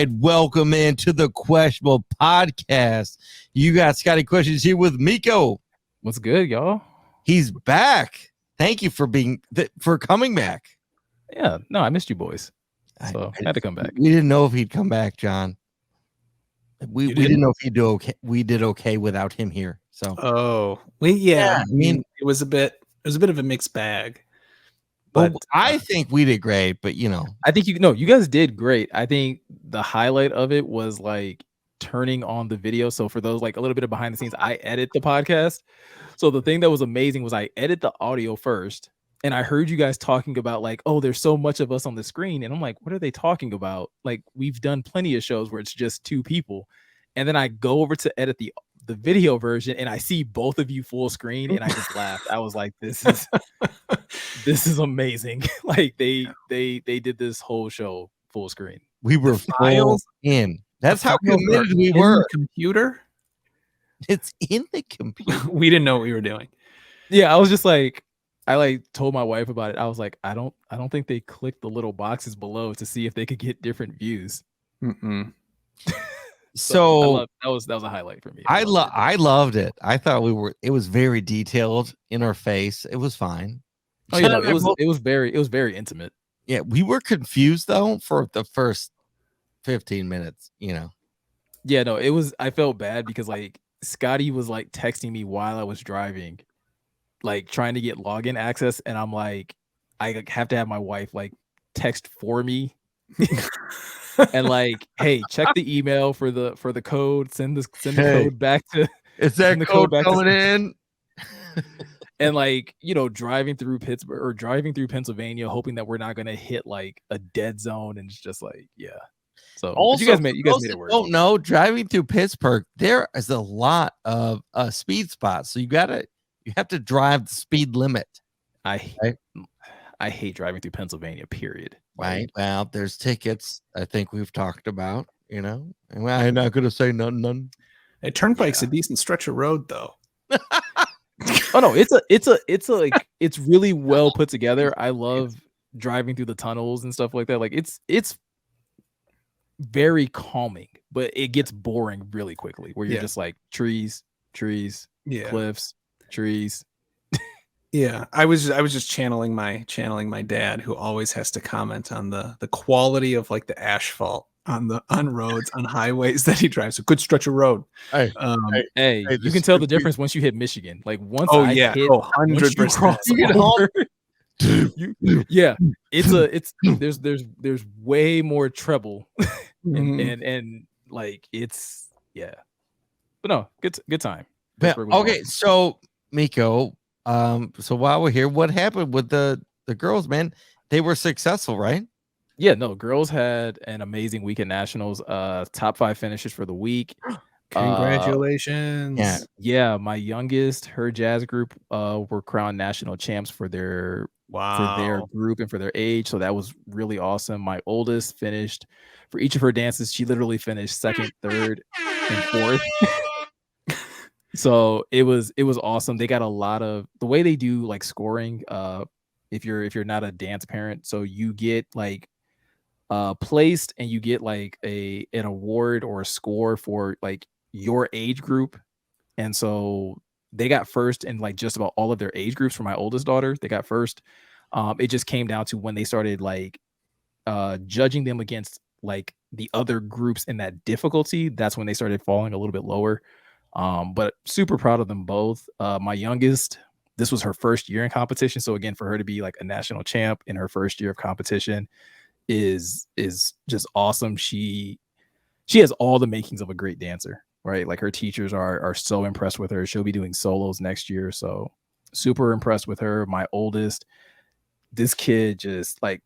right, welcome into the Questionable Podcast. You got Scotty Questions here with Meko. What's good, y'all? He's back. Thank you for coming back. Yeah, no, I missed you boys, so I had to come back. We didn't know if he'd come back, John. We didn't know if he'd do okay. We did okay without him here. So I mean, it was a bit of a mixed bag. But I think we did great, but I think you guys did great. I think the highlight of it was like turning on the video. So for those like a little bit of behind the scenes, I edit the podcast. So the thing that was amazing was I edit the audio first, and I heard you guys talking about like, oh, there's so much of us on the screen, and I'm like, what are they talking about? Like, we've done plenty of shows where it's just two people, and then I go over to edit the video version and I see both of you full screen, and I just laughed. I was like, this is amazing. Like they did this whole show full screen. We were files in. That's how committed we were. Computer? It's in the computer. We didn't know what we were doing. Yeah, I was just like, I told my wife about it. I was like, I don't think they clicked the little boxes below to see if they could get different views. So that was a highlight for me. I loved it. I thought it was very detailed in our face. It was fine. Oh, you know, it was very intimate. Yeah, we were confused though for the first 15 minutes, Yeah, no, I felt bad because like Scotty was like texting me while I was driving, like trying to get login access, and I'm like, I have to have my wife like text for me. And like, hey, check the email for the code. Send the code back to. Is that code coming in? And like, driving through Pittsburgh or driving through Pennsylvania, hoping that we're not gonna hit like a dead zone, and it's just like, yeah. So also, you guys made it work. Don't know, driving through Pittsburgh, there is a lot of speed spots, so you have to drive the speed limit. I hate driving through Pennsylvania, period. Right. Well, there's tickets. I think we've talked about, and I'm not going to say none. A turnpike's a decent stretch of road, though. Oh no, it's really well put together. I love driving through the tunnels and stuff like that. Like it's very calming, but it gets boring really quickly. Where you're just like trees, cliffs, trees. Yeah, I was just channeling my dad, who always has to comment on the quality of like the asphalt on roads, on highways that he drives. A good stretch of road. Hey, you can tell the difference once you hit Michigan. Like once hit 100%. Yeah, there's way more treble, and like it's but no, good time. Okay, so Meko. So while we're here, what happened with the girls, man? They were successful, right? Yeah, no, girls had an amazing week at nationals. Top 5 finishes for the week. Congratulations. Yeah, my youngest, her jazz group were crowned national champs for their group and for their age, so that was really awesome. My oldest finished for each of her dances, she literally finished second, third, and fourth. So it was awesome. They got a lot of the way they do like scoring. If you're not a dance parent, so you get like placed and you get like an award or a score for like your age group. And so they got first in like just about all of their age groups. For my oldest daughter, they got first. It just came down to when they started like judging them against like the other groups in that difficulty. That's when they started falling a little bit lower. But super proud of them both. My youngest, this was her first year in competition. So again, for her to be like a national champ in her first year of competition is just awesome. She has all the makings of a great dancer, right? Like her teachers are so impressed with her. She'll be doing solos next year. So super impressed with her. My oldest, this kid just like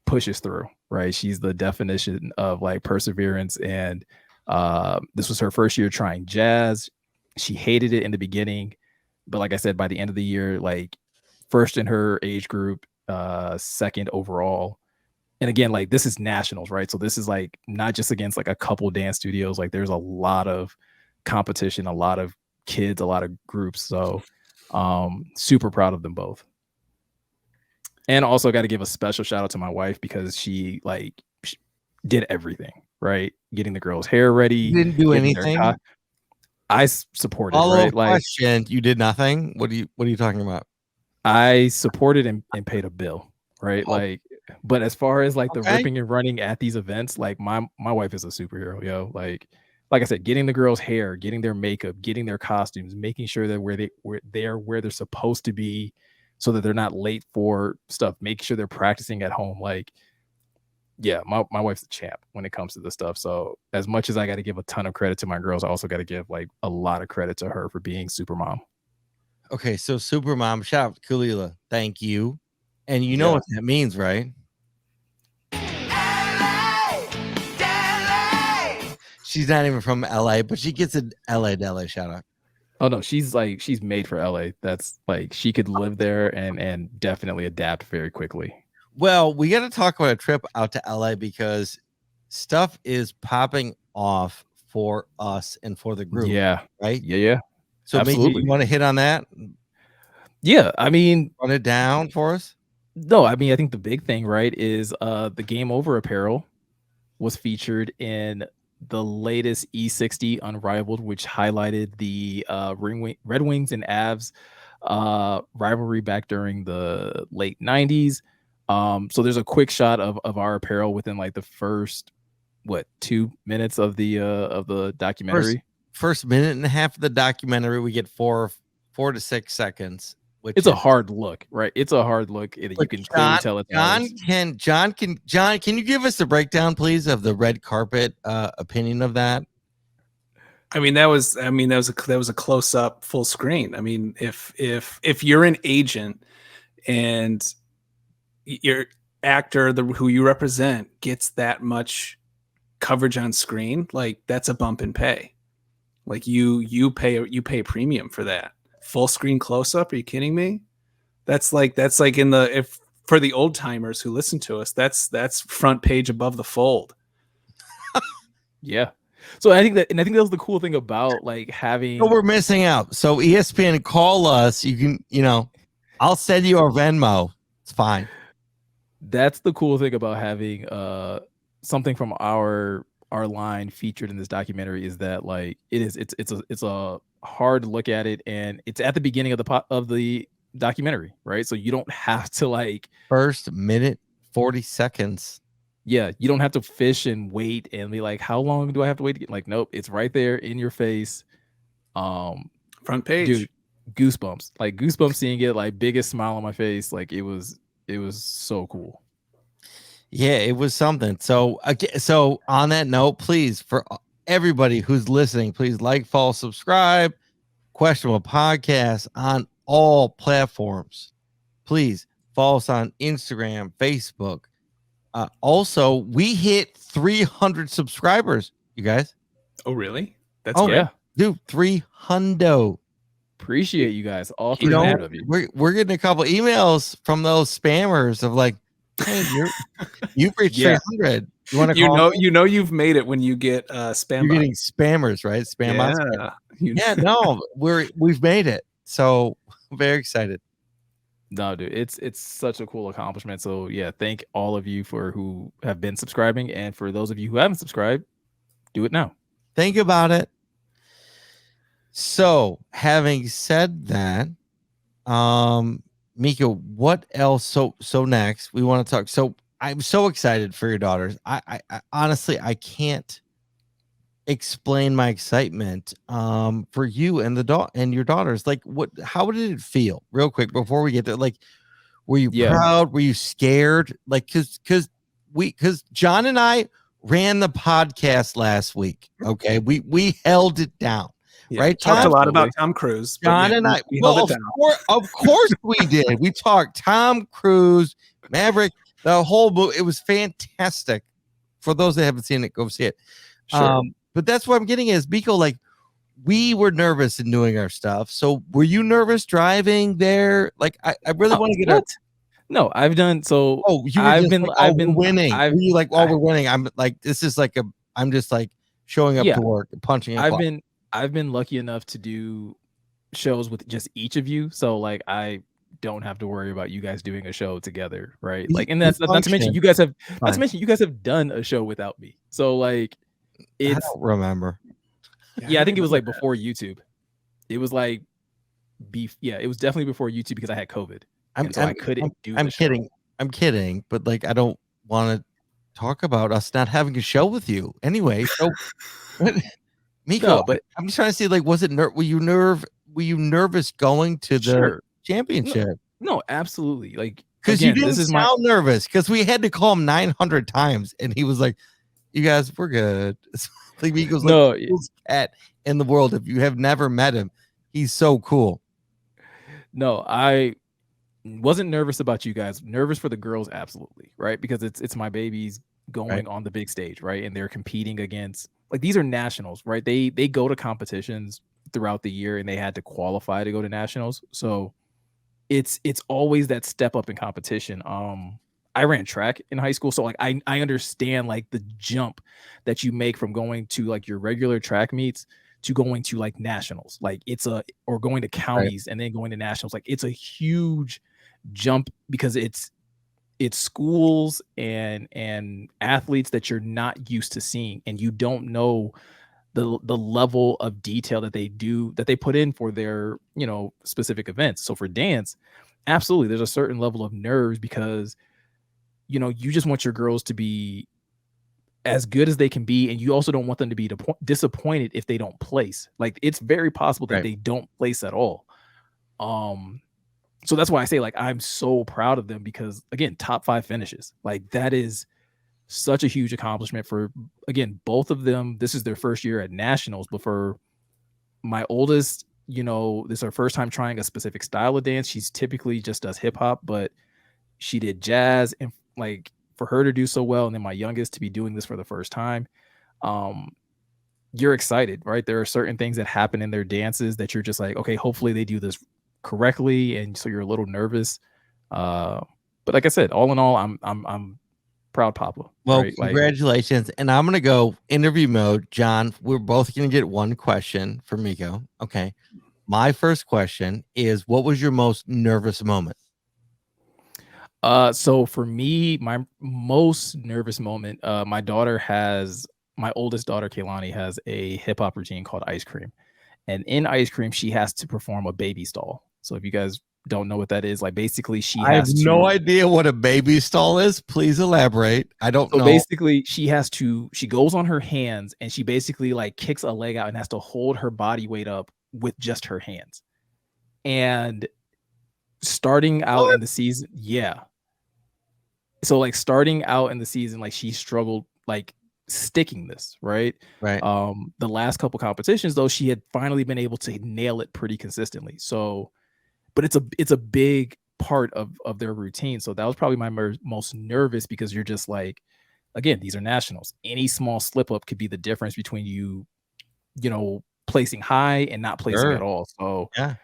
pushes through, right? She's the definition of like perseverance, and this was her first year trying jazz. She hated it in the beginning, but like I said, by the end of the year, like first in her age group, second overall. And again, like this is nationals, right? So this is like not just against like a couple dance studios. Like there's a lot of competition, a lot of kids, a lot of groups. So super proud of them both. And also got to give a special shout out to my wife because she did everything. right? Getting the girls' hair ready. You didn't do getting their anything. I supported, Follow-up right? Like question. You did nothing. What are you talking about? I supported and paid a bill, right? Oh, Like, but as far as like the okay. ripping and running at these events, like my wife is a superhero, yo. Like I said, getting the girls' hair, getting their makeup, getting their costumes, making sure that where they're supposed to be, so that they're not late for stuff. Making sure they're practicing at home. Like, yeah, my wife's a champ when it comes to this stuff. So as much as I got to give a ton of credit to my girls, I also got to give like a lot of credit to her for being super mom. Okay, so super mom, shout out to Kalila. Thank you. And you know Yeah. what that means, right? She's not even from LA, but she gets an LA to LA shout out. Oh no, she's made for LA. That's like she could live there and definitely adapt very quickly. Well, we got to talk about a trip out to LA because stuff is popping off for us and for the group. Yeah. Right. Yeah. So maybe Absolutely. you want to hit on that? Yeah. I mean, Run it down for us. no, I mean, I think the big thing, right, is the Game Over apparel was featured in the latest E60 Unrivaled, which highlighted the Red Wings and Avs rivalry back during the late 90s. So there's a quick shot of our apparel within like the first 2 minutes of the documentary. First minute and a half of the documentary, we get 4 to 6 seconds. It's a hard look, right? It's a hard look. You can clearly tell it's John. Can you give us the breakdown, please, of the red carpet opinion of that? I mean, that was a close up full screen. I mean, if you're an agent and your actor, who you represent, gets that much coverage on screen, like that's a bump in pay. Like you pay a premium for that. Full screen close up? Are you kidding me? That's like in the, if for the old timers who listen to us, that's front page above the fold. Yeah. So I think that was the cool thing about like having. No, we're missing out. So ESPN, call us. You can, I'll send you our Venmo. It's fine. That's the cool thing about having something from our line featured in this documentary, is that like it's a hard look at it, and it's at the beginning of the documentary, right? So you don't have to like first minute 40 seconds. Yeah, you don't have to fish and wait and be like, how long do I have to wait to get? Like, nope, it's right there in your face. Front page, dude, goosebumps. Like goosebumps seeing it, like biggest smile on my face. Like it was so cool. Yeah, it was something. So on that note, please, for everybody who's listening, please like, follow, subscribe. Questionable Podcast on all platforms. Please follow us on Instagram, Facebook. Also, we hit 300 subscribers, you guys. Oh, really? That's great. Yeah, dude, 300. Appreciate you guys. All 300 of you. We're getting a couple emails from those spammers of like, hey, you've reached 300. You want to you've made it when you get spam. You're getting spammers, right? No, we've made it. So very excited. No, dude, it's such a cool accomplishment. So yeah, thank all of you for who have been subscribing, and for those of you who haven't subscribed, do it now. Think about it. So having said that, Meko, what else? So next we want to talk. So I'm so excited for your daughters. I honestly, I can't explain my excitement for you and and your daughters. Like, how did it feel, real quick, before we get there? Like, were you proud? Were you scared? Like, because Gionne and I ran the podcast last week. Okay, we held it down. Yeah, right? Talked a lot about Tom Cruise. Gionne and I, of course we did. We talked Tom Cruise, Maverick, the whole movie. It was fantastic. For those that haven't seen it, go see it. Sure. But that's what I'm getting is, Meko, like, we were nervous in doing our stuff. So were you nervous driving there? Like, I really want to get No, I've done so. Oh, I've been winning. Were you like, we're winning? I'm like, this is like I'm just like showing up to work and punching. I've been lucky enough to do shows with just each of you. So like I don't have to worry about you guys doing a show together, right? We- Like, and we that's not to mention function. you guys have Fine. done a show without me. So like I it's don't remember. yeah, I think it was remember like before YouTube. It was like it was definitely before YouTube because I had COVID. I'm And so I'm I couldn't do I'm the show. kidding. I'm kidding, but like I don't want to talk about us not having a show with you anyway. So, Meko, No, but I'm just trying to see, like, was it were you nervous going to the sure. championship? No, absolutely. Like Because you again, didn't this is my sound nervous. Because we had to call him 900 times, and he was like, "You guys, we're good." Like Meko's like no, the coolest cat in the world. If you have never met him, he's so cool. no, I wasn't nervous about you guys. Nervous for the girls, absolutely, right? Because it's my babies going Right. on the big stage, right? And they're competing against like these are nationals, right? They go to competitions throughout the year and they had to qualify to go to nationals. So it's always that step up in competition. I ran track in high school, so like I understand like the jump that you make from going to like your regular track meets to going to like nationals. Like or going to Right. counties and then going to nationals. Like it's a huge jump because it's schools and athletes that you're not used to seeing and you don't know the level of detail that they put in for their specific events. So for dance, absolutely there's a certain level of nerves because you just want your girls to be as good as they can be and you also don't want them to be disappointed if they don't place. Like it's very possible that Right. they don't place at all. So that's why I say like I'm so proud of them because again, top 5 finishes. Like that is such a huge accomplishment for again, both of them. This is their first year at nationals, but for my oldest, this is her first time trying a specific style of dance. She's typically just does hip hop, but she did jazz and like for her to do so well and then my youngest to be doing this for the first time. You're excited, right? There are certain things that happen in their dances that you're just like, okay, hopefully they do this correctly, and so you're a little nervous. But like I said, all in all, I'm proud papa, Well, right? Like, congratulations. And I'm gonna go interview mode. John, we're both gonna get one question for Meko. Okay. My first question is, what was your most nervous moment? so for me, my most nervous moment, my oldest daughter, Kaylani, has a hip hop routine called Ice Cream. And in Ice Cream, she has to perform a baby stall. So if you guys don't know what that is, like basically she I have has no to idea what a baby stall is. Please elaborate. I don't so know. basically she goes on her hands and she basically like kicks a leg out and has to hold her body weight up with just her hands. And starting out in What? the season, yeah. So like starting out in the season, like she struggled like sticking this, right? Right. The last couple competitions though, she had finally been able to nail it pretty consistently. So, but it's a big part of their routine. So that was probably my most nervous because you're just like, again, these are nationals. Any small slip up could be the difference between placing high and not placing Sure. at all. So Yeah.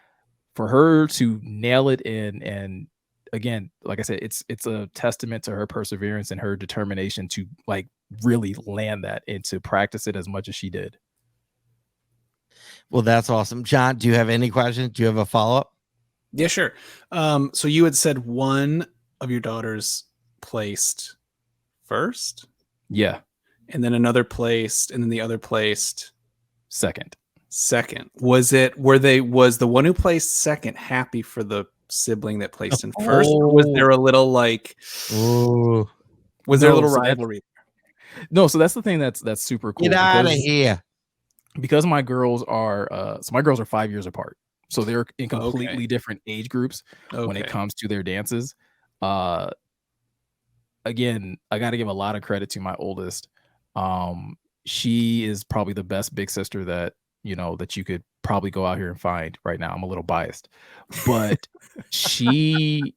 for her to nail it and again, like I said, it's a testament to her perseverance and her determination to like really land that and to practice it as much as she did. Well, that's awesome. John, do you have any questions? Do you have a follow-up? Yeah, sure. So you had said one of your daughters placed first, Yeah, and then another placed, and then the other placed second. Was the one who placed second happy for the sibling that placed in first? Or was there a little like Ooh. was there a little so rivalry? No, so that's the thing that's super cool. Get out of here. Because my girls are 5 years apart. So they're in completely different age groups when it comes to their dances. Again, I got to give a lot of credit to my oldest. She is probably the best big sister that you could probably go out here and find right now. I'm a little biased, but she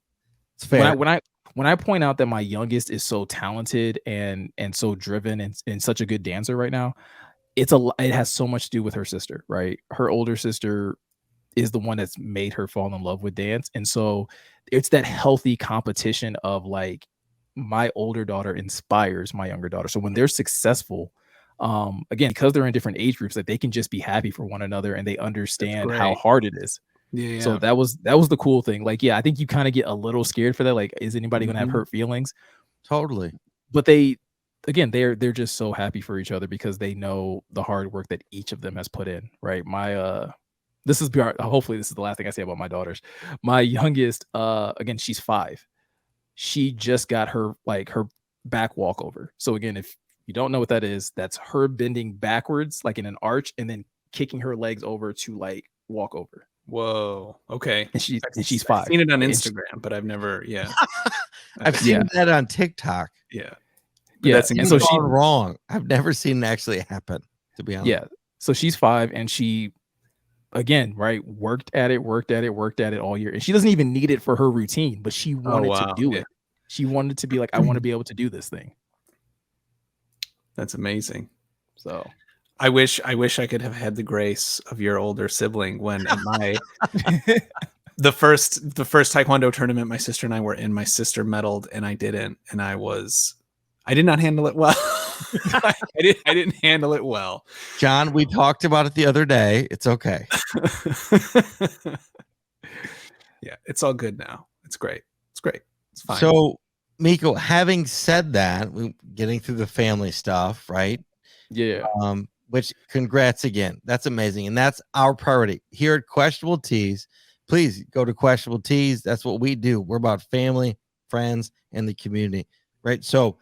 It's fair. when I point out that my youngest is so talented and so driven and such a good dancer right now, it has so much to do with her sister, right? Her older sister is the one that's made her fall in love with dance. And so it's that healthy competition of like my older daughter inspires my younger daughter. So when they're successful, again, because they're in different age groups, that they can just be happy for one another and they understand how hard it is. Yeah. So that was the cool thing. Like, yeah, I think you kind of get a little scared for that. Like, is anybody gonna have hurt feelings? Totally. But they're just so happy for each other because they know the hard work that each of them has put in. Right. Hopefully this is the last thing I say about my daughters. My youngest, again, she's 5. She just got her back walkover. So again, if you don't know what that is, that's her bending backwards like in an arch and then kicking her legs over to like walk over. Whoa. Okay. And she's 5. I've seen it on And Instagram, but I've never. Yeah. I've seen that on TikTok. Yeah. Yeah. That's And so gone wrong. I've never seen it actually happen, to be honest. Yeah. So she's 5 and she, again, right, worked at it all year. And she doesn't even need it for her routine, but she wanted to do it. She wanted to be like, I want to be able to do this thing. That's amazing. So I wish I could have had the grace of your older sibling when at my the first Taekwondo tournament my sister and I were in, my sister medaled and I didn't, and I did not handle it well. I didn't handle it well. John, we talked about it the other day. It's okay. Yeah, it's all good now. It's great. It's fine. So, Meko, having said that, we're getting through the family stuff, right? Yeah. Which congrats again. That's amazing. And that's our priority here at Questionable Tees. Please go to Questionable Tees. That's what we do. We're about family, friends, and the community, right? So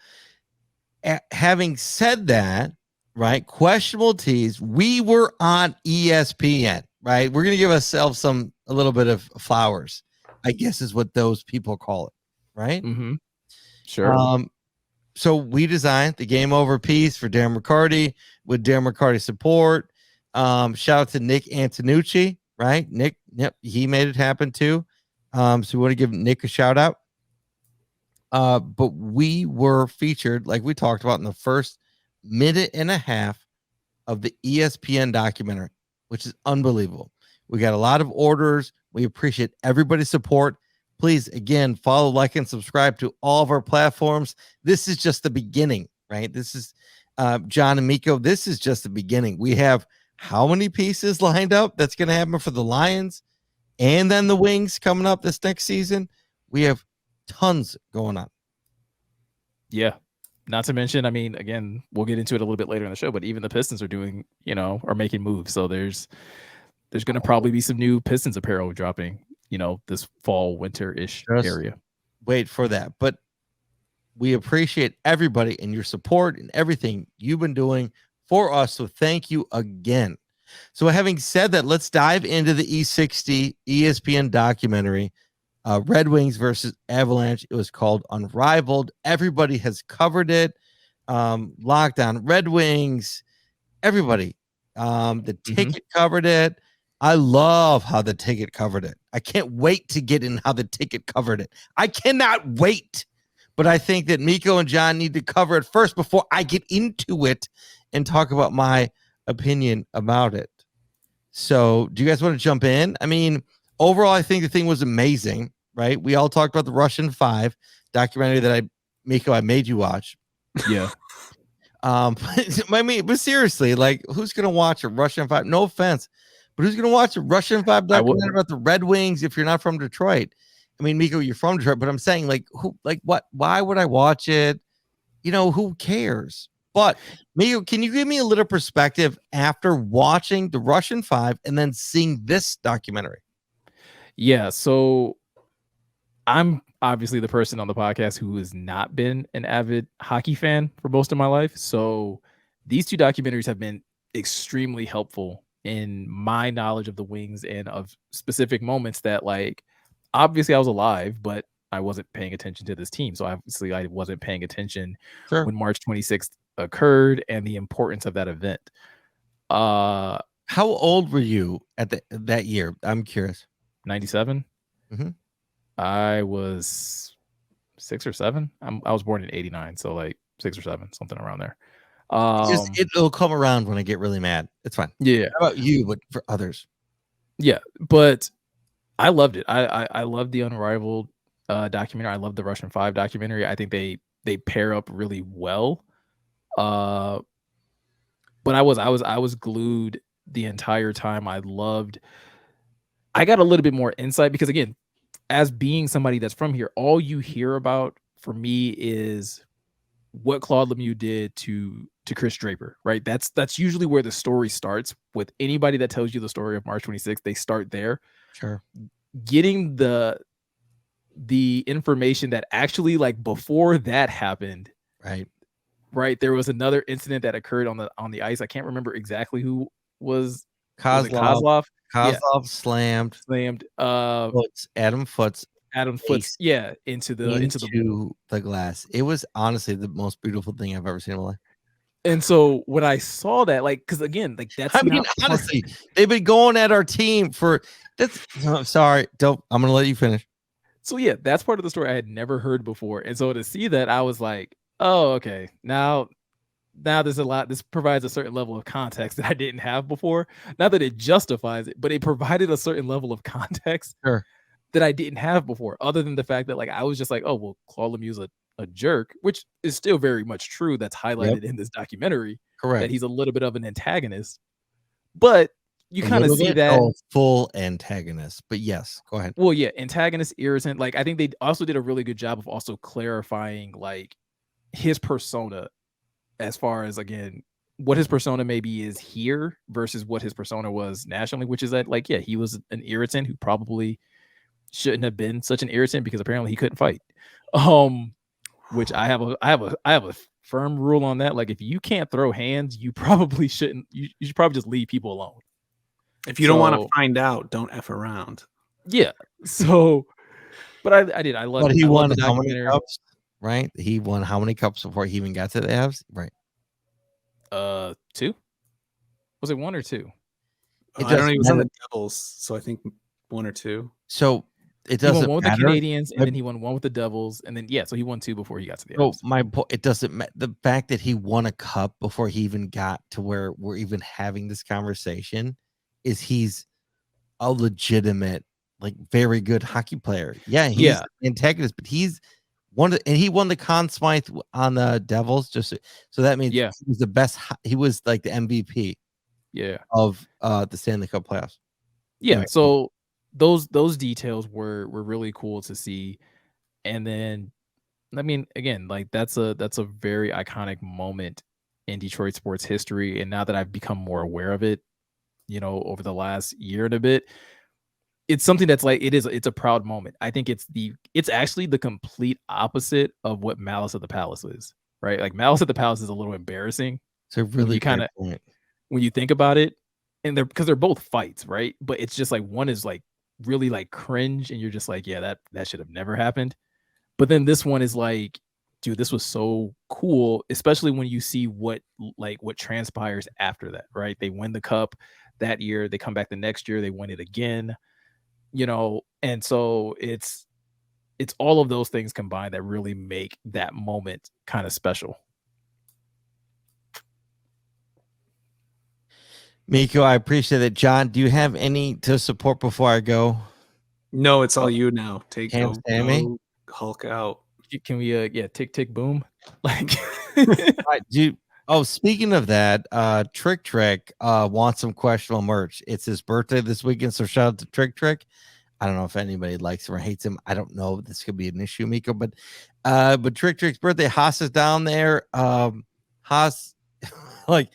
having said that, right, Questionable Tees, we were on ESPN, right? We're going to give ourselves a little bit of flowers, I guess is what those people call it, right? Mm-hmm. Sure. So we designed the Game Over piece for Darren McCarty with Darren McCarty support. Shout out to Nick Antonucci, right? Nick, yep, he made it happen too. So we want to give Nick a shout out. But we were featured, like we talked about, in the first minute and a half of the ESPN documentary, which is unbelievable. We got a lot of orders. We appreciate everybody's support. Please, again, follow, like, and subscribe to all of our platforms. This is just the beginning, right? This is John and Meko. This is just the beginning. We have how many pieces lined up that's going to happen for the Lions and then the Wings coming up this next season? We have tons going on. Yeah. Not to mention, I mean, again, we'll get into it a little bit later in the show, but even the Pistons are doing, are making moves. So there's going to probably be some new Pistons apparel dropping, this fall, winter-ish area. Wait for that. But we appreciate everybody and your support and everything you've been doing for us. So thank you again. So having said that, let's dive into the E60 ESPN documentary, Red Wings versus Avalanche. It was called Unrivaled. Everybody has covered it. Lockdown, Red Wings, everybody. The ticket covered it. I love how the ticket covered it. I can't wait to get in how the ticket covered it. I cannot wait. But I think that Meko and John need to cover it first before I get into it and talk about my opinion about it. So do you guys want to jump in? I mean, overall, I think the thing was amazing, right? We all talked about the Russian 5 documentary that I made you watch. Yeah. But seriously, like, who's going to watch a Russian 5? No offense. But who's going to watch a Russian 5 documentary about the Red Wings if you're not from Detroit? I mean, Meko, you're from Detroit, but I'm saying, like, what? Why would I watch it? Who cares? But Meko, can you give me a little perspective after watching the Russian 5 and then seeing this documentary? Yeah, so I'm obviously the person on the podcast who has not been an avid hockey fan for most of my life. So these two documentaries have been extremely helpful in my knowledge of the Wings and of specific moments that, like, obviously I was alive, but I wasn't paying attention to this team. So obviously I wasn't paying attention when March 26th occurred and the importance of that event. How old were you at that year? I'm curious. 97. I was 6 or 7. I was born in 89, so like 6 or 7, something around there. It'll come around when I get really mad. It's fine. Yeah. How about you, but for others? Yeah, but I loved it. I loved the Unrivaled documentary. I love the Russian 5 documentary. I think they pair up really well. But I was glued the entire time. I I got a little bit more insight because, again, as being somebody that's from here, all you hear about for me is what Claude Lemieux did to Chris Draper, right? That's usually where the story starts with anybody that tells you the story of March 26th. They start there. Sure. Getting the information that actually, like, before that happened, right, there was another incident that occurred on the ice. I can't remember exactly who was it Kozlov? Kozlov slammed Adam Foote's into the glass. It was honestly the most beautiful thing I've ever seen in my life. And so when I saw that, like, because again, like, that's honestly, they've been going at our team for that's. I'm sorry, I'm gonna let you finish. So yeah, that's part of the story I had never heard before, and so to see that, I was like, oh, okay, now there's a lot. This provides a certain level of context that I didn't have before. Not that it justifies it, but it provided a certain level of context that I didn't have before. Other than the fact that, like, I was just like, oh well, Claude Lemieux's a jerk, which is still very much true. That's highlighted in this documentary. Correct. That he's a little bit of an antagonist, but you kind of see that full antagonist. But yes, go ahead. Well, yeah, antagonist, irritant. Like, I think they also did a really good job of also clarifying, like, his persona, as far as, again, what his persona maybe is here versus what his persona was nationally, which is that, like, yeah, he was an irritant who probably shouldn't have been such an irritant because apparently he couldn't fight. Which I have a firm rule on that. Like, if you can't throw hands, you probably shouldn't. You should probably just leave people alone. If you don't want to find out, don't F around. Yeah. So, but I did. I love. But he won the how many cups? Right. He won how many cups before he even got to the Avs? Right. 2. Was it 1 or 2? I don't know. He was on the Devils, so I think 1 or 2. So it doesn't he won 1 matter. with the Canadians, and then he won 1 with the Devils, and then so he won 2 before he got to the Avs. So my point, it doesn't matter. The fact that he won a cup before he even got to where we're even having this conversation is he's a legitimate, like, very good hockey player. Yeah, he's an antagonist, but he's and he won the Conn Smythe on the Devils. Just so that means he was the best. He was like the MVP. Of the Stanley Cup playoffs. Yeah, so those details were really cool to see, and then, I mean, again, like, that's a very iconic moment in Detroit sports history, and now that I've become more aware of it, over the last year and a bit, it's something that's like, it's a proud moment. I think it's actually the complete opposite of what Malice at the Palace is, right? Like, Malice at the Palace is a little embarrassing. It's a really kind of point when you think about it, and because they're both fights, right? But it's just like, one is like really like cringe, and you're just like, yeah, that should have never happened. But then this one is like, dude, this was so cool, especially when you see what transpires after that, right? They win the cup that year, they come back the next year, they win it again, and so it's all of those things combined that really make that moment kind of special. Meko, I appreciate it. John, do you have any to support before I go? No, it's all you now. Sammy? Hulk out. Can we tick tick boom? Like, speaking of that, Trick wants some questionable merch. It's his birthday this weekend, so shout out to Trick. I don't know if anybody likes him or hates him. I don't know. This could be an issue, Meko, but Trick's birthday. Haas is down there. Haas, like,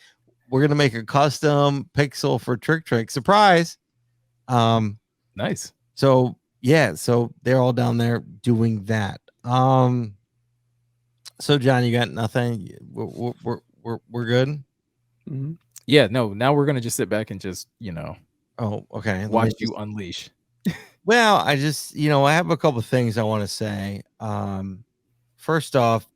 we're gonna make a custom pixel for Trick. Surprise. Nice. So yeah, so they're all down there doing that. So John, you got nothing? We're good. Mm-hmm. Yeah, no. Now we're gonna just sit back and just Oh, okay. Watch you unleash. Well, I just I have a couple of things I want to say. First off,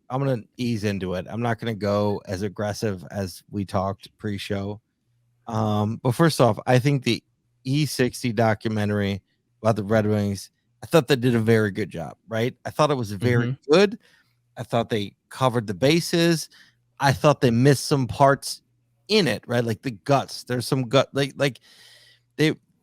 I'm going to ease into it. I'm not going to go as aggressive as we talked pre-show. But first off, I think the E60 documentary about the Red Wings, I thought they did a very good job, right? I thought it was very good. I thought they covered the bases. I thought they missed some parts in it, right? Like the guts. There's some gut, like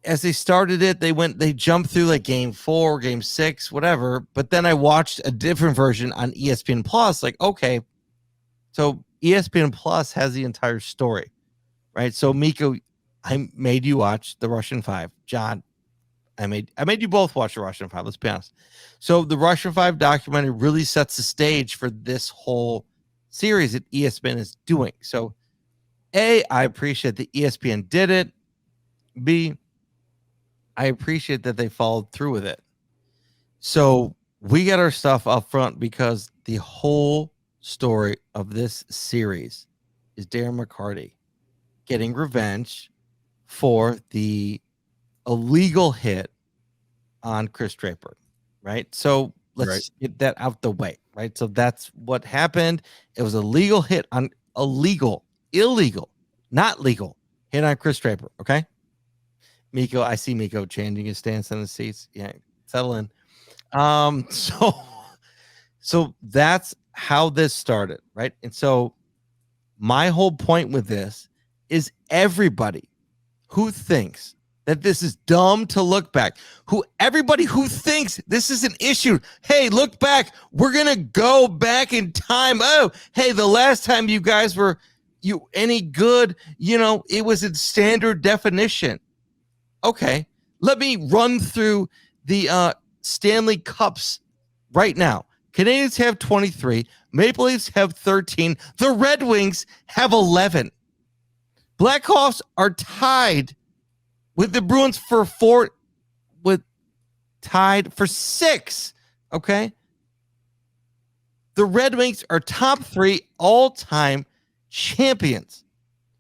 as they started it, they jumped through like game 4, game 6, whatever. But then I watched a different version on ESPN Plus. Like, okay, so ESPN Plus has the entire story, right? So Meko, I made you watch the Russian 5. John, I made you both watch the Russian Five. Let's be honest. So the Russian Five documentary really sets the stage for this whole series that ESPN is doing. So, A, I appreciate that ESPN did it. B, I appreciate that they followed through with it. So we get our stuff up front because the whole story of this series is Darren McCarty getting revenge for the illegal hit on Chris Draper, right? So let's get that out the way, right? So that's what happened. It was a legal hit on illegal, not legal hit on Chris Draper, okay? Meko, I see Meko changing his stance on the seats. Yeah, settle in. So that's how this started, right? And so my whole point with this is everybody who thinks that this is dumb to look back, everybody who thinks this is an issue, hey, look back, we're gonna go back in time. Oh, hey, the last time you guys were any good, it was in standard definition. Okay, let me run through the Stanley Cups right now. Canadians have 23, Maple Leafs have 13, the Red Wings have 11. Blackhawks are tied with the Bruins for 4, tied for 6. Okay. The Red Wings are top 3 all-time champions.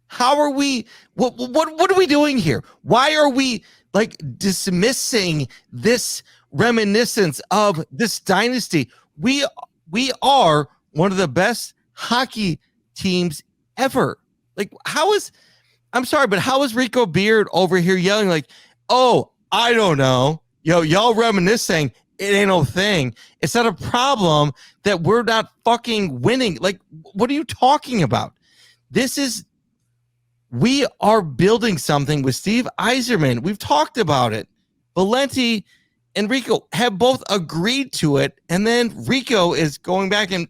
How are we? What are we doing here? Why are we dismissing this reminiscence of this dynasty? We are one of the best hockey teams ever. I'm sorry, but how is Rico Beard over here yelling oh, I don't know. Y'all reminiscing. It ain't no thing. It's not a problem that we're not fucking winning. What are you talking about? We are building something with Steve Yzerman. We've talked about it. Valenti and Rico have both agreed to it. And then Rico is going back and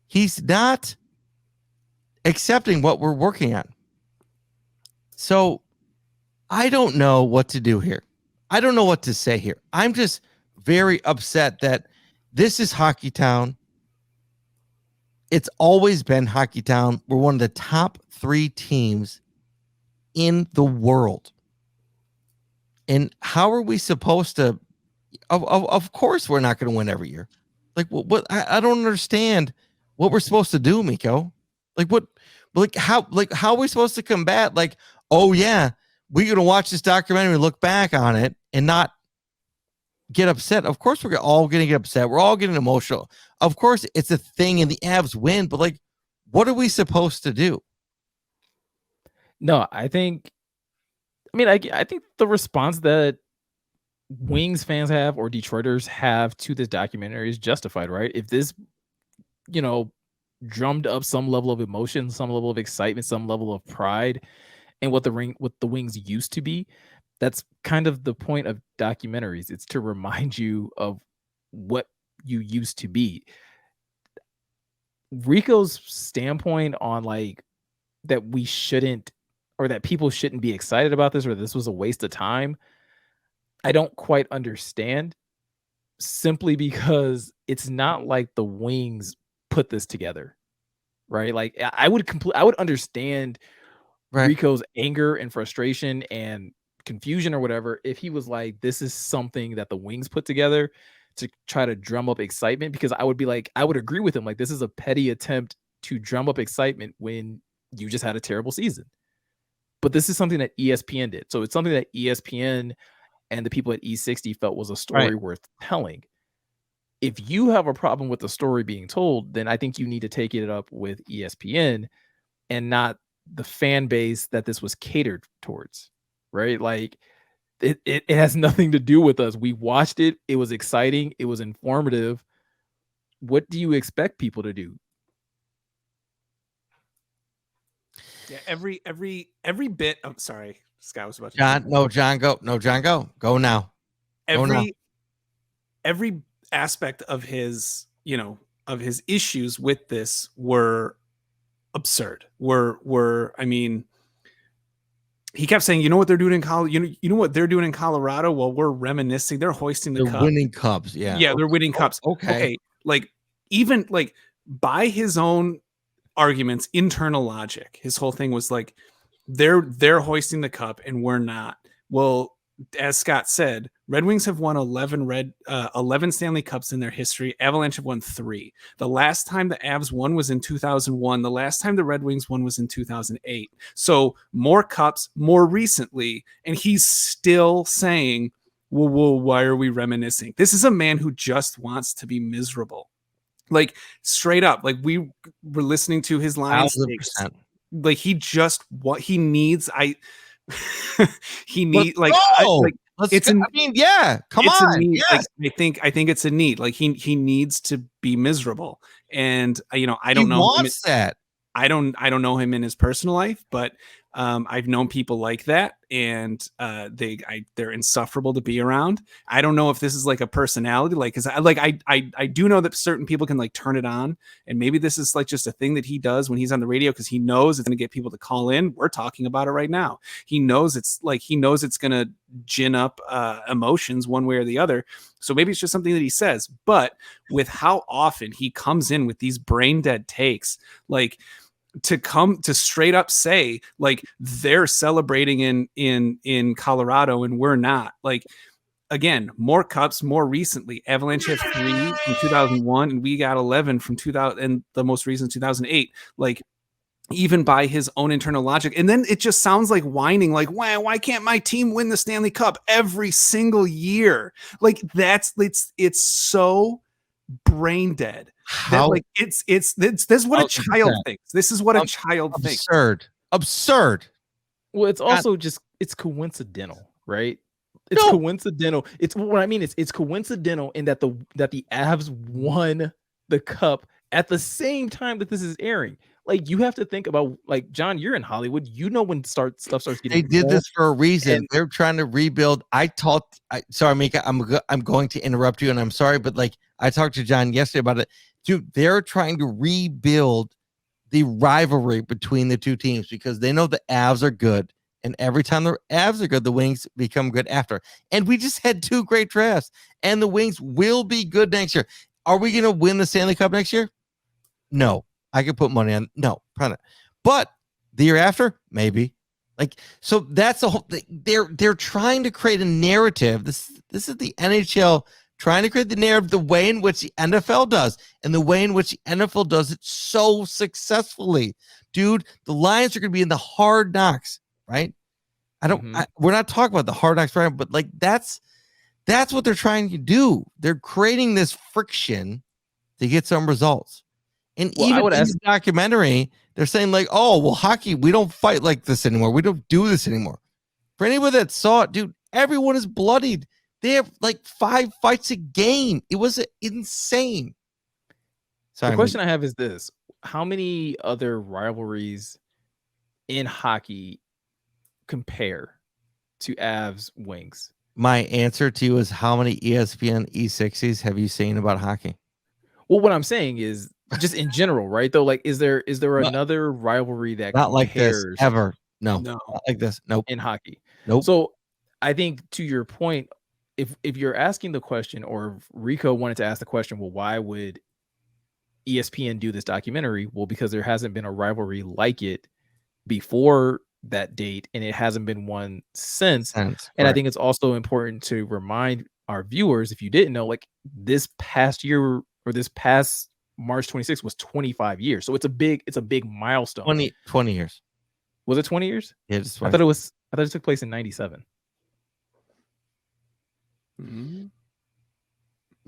he's not accepting what we're working on. So I don't know what to do here. I don't know what to say here. I'm just very upset that this is Hockey Town. It's always been Hockey Town. We're one of the top 3 teams in the world. And how are we supposed to? Of course, we're not going to win every year. What? I don't understand what we're supposed to do, Meko. How are we supposed to combat? Oh yeah, we're going to watch this documentary, look back on it, and not get upset. Of course, we're all going to get upset. We're all getting emotional. Of course, it's a thing, and the Avs win. But what are we supposed to do? No, I think the response that Wings fans have or Detroiters have to this documentary is justified, right? If this, drummed up some level of emotion, some level of excitement, some level of pride, and what the Wings used to be, that's kind of the point of documentaries. It's to remind you of what you used to be. Rico's standpoint on that we shouldn't, or that people shouldn't be excited about this, or this was a waste of time, I don't quite understand, simply because it's not like the Wings put this together, right? I would understand Rico's anger and frustration and confusion or whatever if he was this is something that the Wings put together to try to drum up excitement, because I would be I would agree with him, this is a petty attempt to drum up excitement when you just had a terrible season. But this is something that ESPN did. So it's something that ESPN and the people at E60 felt was a story worth telling. If you have a problem with the story being told, then I think you need to take it up with ESPN and not the fan base that this was catered towards, right? It has nothing to do with us. We watched it. It was exciting. It was informative. What do you expect people to do? Yeah, every bit. I'm sorry, Scott was about to. John, no, John, go. No, John, go. Go now. Every aspect of his, of his issues with this were absurd. he kept saying, you know what they're doing in you know what they're doing in Colorado? Well, we're reminiscing. They're hoisting the They're cup. winning cups. Yeah. They're winning cups. Okay. Like even like by his own arguments, internal logic, his whole thing was like they're hoisting the cup and we're not. Well, as Scott said, Red Wings have won 11 Stanley Cups in their history. Avalanche have won 3. The last time the Avs won was in 2001. The last time the Red Wings won was in 2008. So more cups more recently, and he's still saying, well, why are we reminiscing? This is a man who just wants to be miserable. Like straight up, like we were listening to his Lions takes. Like he just what he needs. He need like it's. I mean, yeah. Come on. Yes. Like, I think it's a need. Like he needs to be miserable, and I don't know. He wants that. I don't know him in his personal life, but I've known people like that, and they're insufferable to be around. I don't know if this is like a personality, like because I do know that certain people can like turn it on, and maybe this is like just a thing that he does when he's on the radio because he knows it's going to get people to call in. We're talking about it right now. He knows it's going to gin up emotions one way or the other. So maybe it's just something that he says. But with how often he comes in with these brain dead takes, like to come to straight up say like they're celebrating in Colorado and we're not. Like again, more cups more recently. Avalanche have 3 from 2001 and we got 11 from 2000 and the most recent 2008. Like even by his own internal logic. And then it just sounds like whining, like, why can't my team win the Stanley Cup every single year? Like it's so brain dead. That, like this is what a child thinks. This is what a child thinks. Absurd. Well, it's also just it's coincidental, right? It's coincidental. It's what I mean. It's coincidental in that the Avs won the cup at the same time that this is airing. Like you have to think about, like, John, you're in Hollywood. You know when stuff starts getting. They did this for a reason. They're trying to rebuild. Sorry, Mika, I'm going to interrupt you, and I'm sorry, but like I talked to John yesterday about it. Dude, they're trying to rebuild the rivalry between the two teams because they know the Avs are good, and every time the Avs are good, the Wings become good after. And we just had 2 great drafts, and the Wings will be good next year. Are we going to win the Stanley Cup next year? No. I could put money on probably not. But the year after, maybe. Like, so that's the whole thing. They're trying to create a narrative. This is the NHL trying to create the narrative the way in which the NFL does, and the way in which the NFL does it so successfully. Dude, the Lions are going to be in the Hard Knocks, right? We're not talking about the Hard Knocks right now, but like that's what they're trying to do. They're creating this friction to get some results. And even in the documentary, they're saying like, oh, well, hockey, we don't fight like this anymore. We don't do this anymore. For anyone that saw it, dude, everyone is bloodied. They have like 5 fights a game. It was insane. Sorry, the question I have is this. How many other rivalries in hockey compare to Avs Wings? My answer to you is how many ESPN E60s have you seen about hockey? Well, what I'm saying is just in general, right? Though, like, is there another rivalry that not like this ever? No, not like this. Nope. In hockey. Nope. So I think to your point, if you're asking the question, or if Rico wanted to ask the question, well, why would ESPN do this documentary? Well, because there hasn't been a rivalry like it before that date, and it hasn't been one since. And I think it's also important to remind our viewers, if you didn't know, like this past year or this past March 26th was 25 years. So it's a big milestone. 20 years. Was it 20 years? Yeah, I thought it took place in 97. Mm-hmm.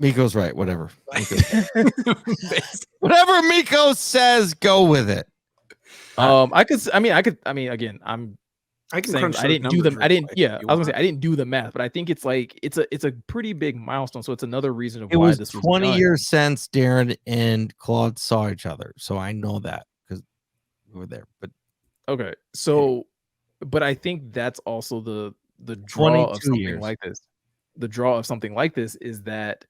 Miko's right. Whatever. Whatever Meko says, go with it. I didn't do them. I was gonna say I didn't do the math, but I think it's like it's a pretty big milestone. So it's another reason of why this was 20 years since Darren and Claude saw each other. So I know that because we were there. But okay, so but I think that's also the draw of something like this. The draw of something like this is that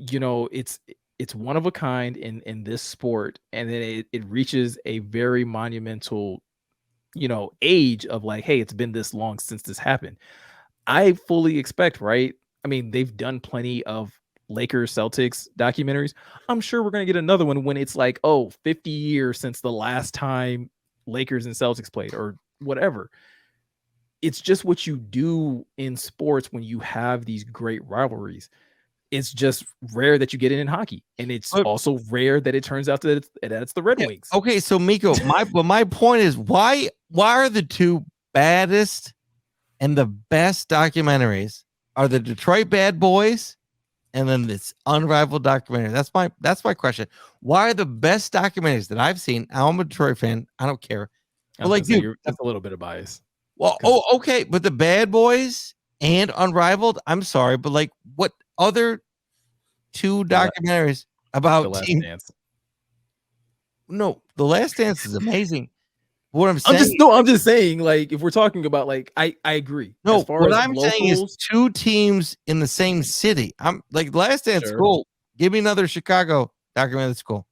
it's one of a kind in this sport, and then it reaches a very monumental age of like, hey, it's been this long since this happened. I fully expect, right? I mean, they've done plenty of Lakers Celtics documentaries. I'm sure we're going to get another one when it's like, 50 years since the last time Lakers and Celtics played or whatever. It's just what you do in sports when you have these great rivalries. It's just rare that you get it in hockey, and it's also rare that it turns out that it's the Red Wings. Okay, so Meko, my point is why are the two baddest and the best documentaries are the Detroit Bad Boys and then this Unrivaled documentary? That's my question. Why are the best documentaries that I've seen? I'm a Detroit fan. I don't care. But like, dude, that's a little bit of bias. Well, okay, but the Bad Boys and Unrivaled, I'm sorry, but like, what other two documentaries about The Last team? Dance? No, The Last Dance is amazing. What I'm saying, I'm just saying, like, if we're talking about, like, I agree. No, as far what as I'm saying is two teams in the same city. I'm like, Last Dance, cool. Give me another Chicago documentary that's cool.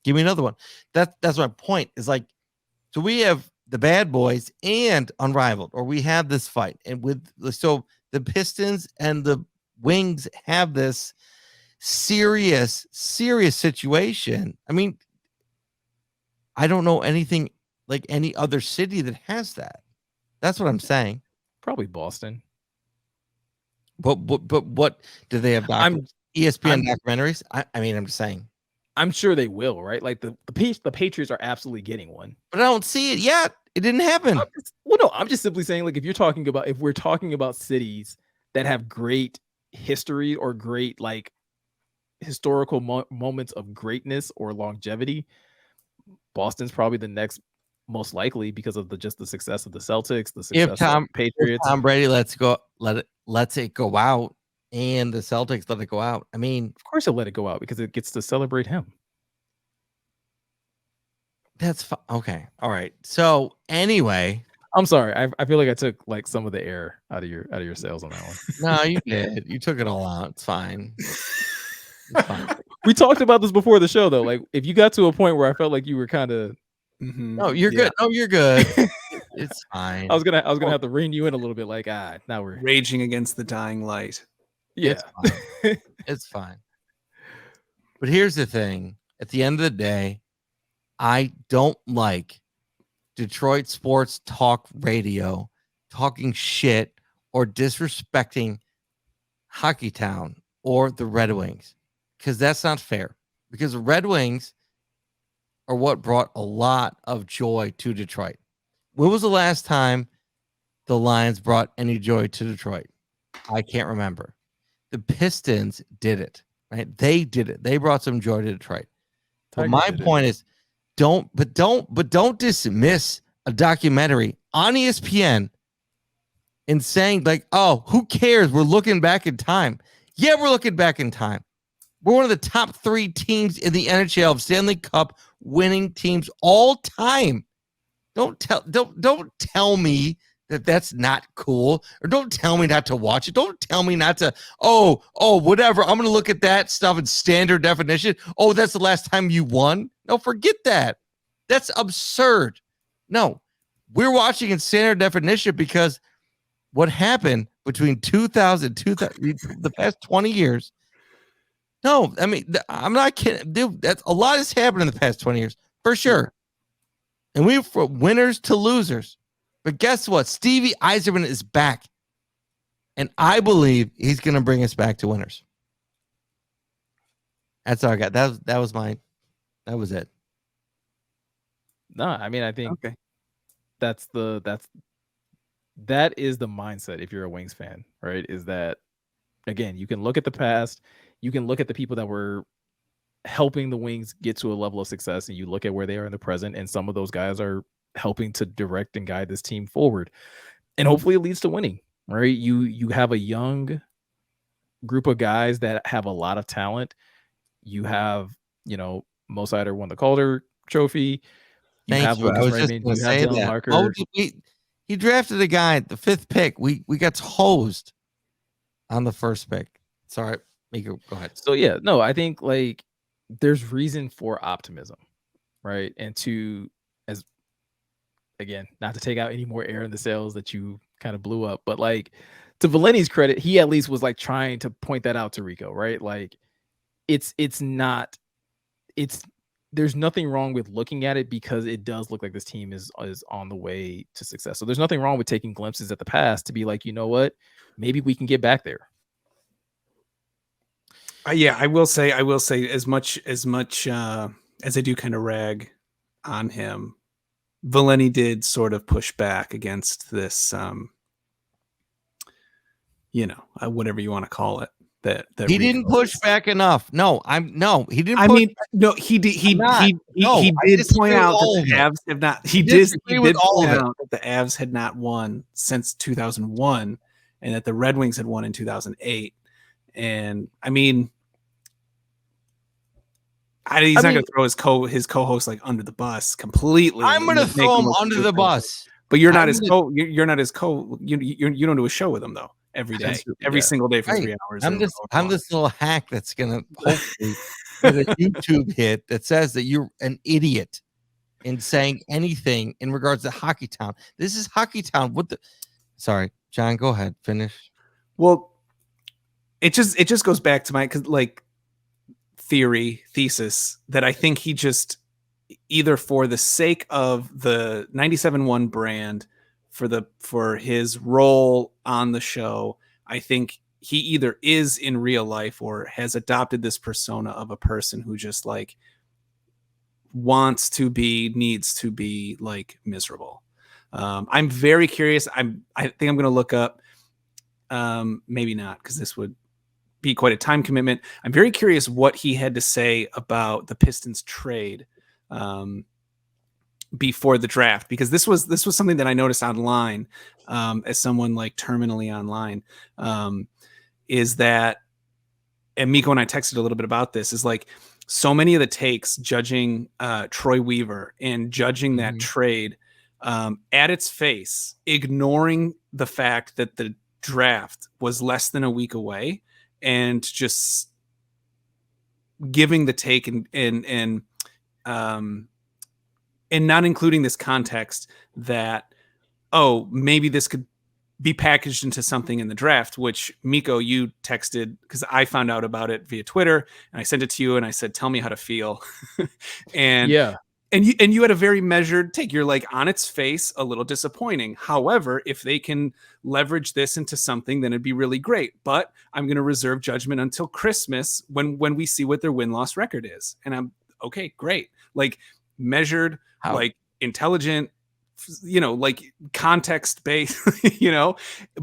Give me another one. That's my point. Is like, so we have the Bad Boys and Unrivaled, or we have this fight, and so the Pistons and the Wings have this serious situation. I mean, I don't know anything like any other city that has that. That's what I'm saying. Probably Boston. But what do they have? ESPN documentaries? I mean, I'm just saying. I'm sure they will, right? Like the Patriots are absolutely getting one, but I don't see it yet. It didn't happen. I'm just simply saying, like, if we're talking about cities that have great history or great like historical moments of greatness or longevity, Boston's probably the next most likely because of the success of the Celtics, the success of the Patriots. If Tom Brady lets it go out, and the Celtics let it go out. I mean, of course, he'll let it go out because it gets to celebrate him. That's okay. All right. So anyway, I'm sorry. I feel like I took like some of the air out of your sails on that one. No, you did. You took it all out. It's fine. It's fine. We talked about this before the show, though. Like, if you got to a point where I felt like you were kind of, no, you're good. No, you're good. It's fine. I was gonna have to rein you in a little bit. Like, now we're raging against the dying light. Yeah, it's fine. It's fine. But here's the thing: at the end of the day, I don't like Detroit sports talk radio talking shit or disrespecting Hockey Town or the Red Wings, because that's not fair. Because the Red Wings are what brought a lot of joy to Detroit. When was the last time the Lions brought any joy to Detroit? I can't remember. The Pistons did it, right? They did it. They brought some joy to Detroit. But my point is, don't dismiss a documentary on ESPN and saying like, oh, who cares? We're looking back in time. Yeah, we're looking back in time. We're one of the top 3 teams in the NHL of Stanley Cup winning teams all time. Don't tell me that that's not cool, or don't tell me not to watch it. Don't tell me not to, whatever. I'm going to look at that stuff in standard definition. Oh, that's the last time you won. No, forget that. That's absurd. No, we're watching in standard definition because what happened between 2000, the past 20 years. No, I mean, I'm not kidding. Dude, that's a lot has happened in the past 20 years for sure. And we went from winners to losers. But guess what? Stevie Yzerman is back. And I believe he's going to bring us back to winners. That's all I got. That was it. No, I mean, I think that is the mindset if you're a Wings fan, right? Is that, again, you can look at the past, you can look at the people that were helping the Wings get to a level of success, and you look at where they are in the present, and some of those guys are helping to direct and guide this team forward, and hopefully it leads to winning, right? You have a young group of guys that have a lot of talent. You have, Mo Seider won the Calder Trophy. Thank you. I was just going to say that. He drafted a guy at the 5th pick. We got hosed on the 1st pick. Sorry, Meko, go ahead. So yeah, no, I think like there's reason for optimism, right? And again, not to take out any more air in the sails that you kind of blew up, but like to Valenti's credit, he at least was like trying to point that out to Rico, right? Like it's not it's there's nothing wrong with looking at it because it does look like this team is on the way to success. So there's nothing wrong with taking glimpses at the past to be like, you know what, maybe we can get back there. Yeah, I will say as much as I do kind of rag on him, Valenti did sort of push back against this, whatever you want to call it. That he didn't push back enough. No, he didn't. I mean, no, he did. He did point out that the Avs have not. He did point out that the Avs had not won since 2001, and that the Red Wings had won in 2008. And I mean, he's not going to throw his co-host like under the bus completely. I'm going to throw him under the bus. But you're not his co. You're not his co. You don't do a show with him though. Every day, every single day for 3 hours. I'm this little hack that's gonna hopefully get a YouTube hit that says that you're an idiot in saying anything in regards to Hockey Town. This is Hockey Town. Sorry, John, go ahead, finish. Well, it just goes back to my thesis that I think he just either for the sake of the 97.1 brand, for his role on the show, I think he either is in real life or has adopted this persona of a person who just like needs to be like miserable. I'm very curious. I think I'm going to look up, maybe not, because this would be quite a time commitment. I'm very curious what he had to say about the Pistons trade, before the draft, because this was something that I noticed online, as someone like terminally online, is that, and Meko and I texted a little bit about this, is like so many of the takes judging Troy Weaver and judging that trade at its face, ignoring the fact that the draft was less than a week away, and just giving the take and not including this context that, oh, maybe this could be packaged into something in the draft, which Meko, you texted, because I found out about it via Twitter, and I sent it to you and I said, tell me how to feel. And yeah. And you had a very measured take. You're like, on its face, a little disappointing. However, if they can leverage this into something, then it'd be really great. But I'm going to reserve judgment until Christmas when we see what their win-loss record is. And I'm okay, great. Like measured, like intelligent, like context based,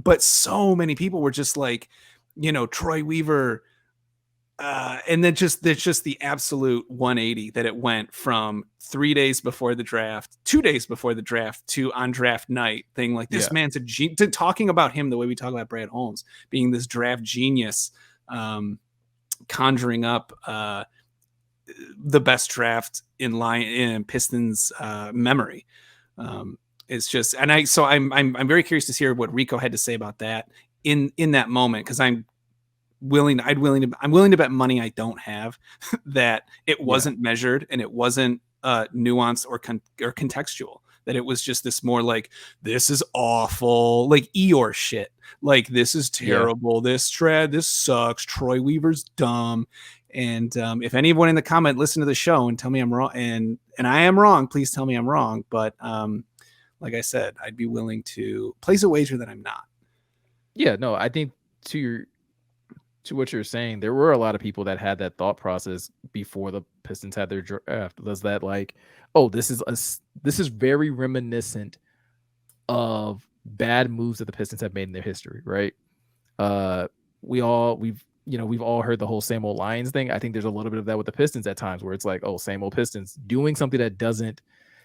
but so many people were just like, Troy Weaver. And then there's just the absolute 180 that it went from 3 days before the draft, 2 days before the draft, to on draft night thing. Like, this man's a genius. To talking about him the way we talk about Brad Holmes being this draft genius, conjuring up the best draft in Pistons memory. It's just, and I'm very curious to hear what Rico had to say about that in that moment, because I'm willing to bet money I don't have that it wasn't measured and it wasn't nuanced or contextual, that it was just this more like, this is awful, like Eeyore shit, like this is terrible, this sucks, Troy Weaver's dumb. And if anyone in the comment listen to the show and tell me I'm wrong, and I am wrong, please tell me I'm wrong. But like I said, I'd be willing to place a wager that I'm not. Yeah, no, I think to what you're saying, there were a lot of people that had that thought process before the Pistons had their draft. Was that like, oh, this is very reminiscent of bad moves that the Pistons have made in their history, right? We've all heard the whole same old Lions thing. I think there's a little bit of that with the Pistons at times, where it's like, oh, same old Pistons doing something that doesn't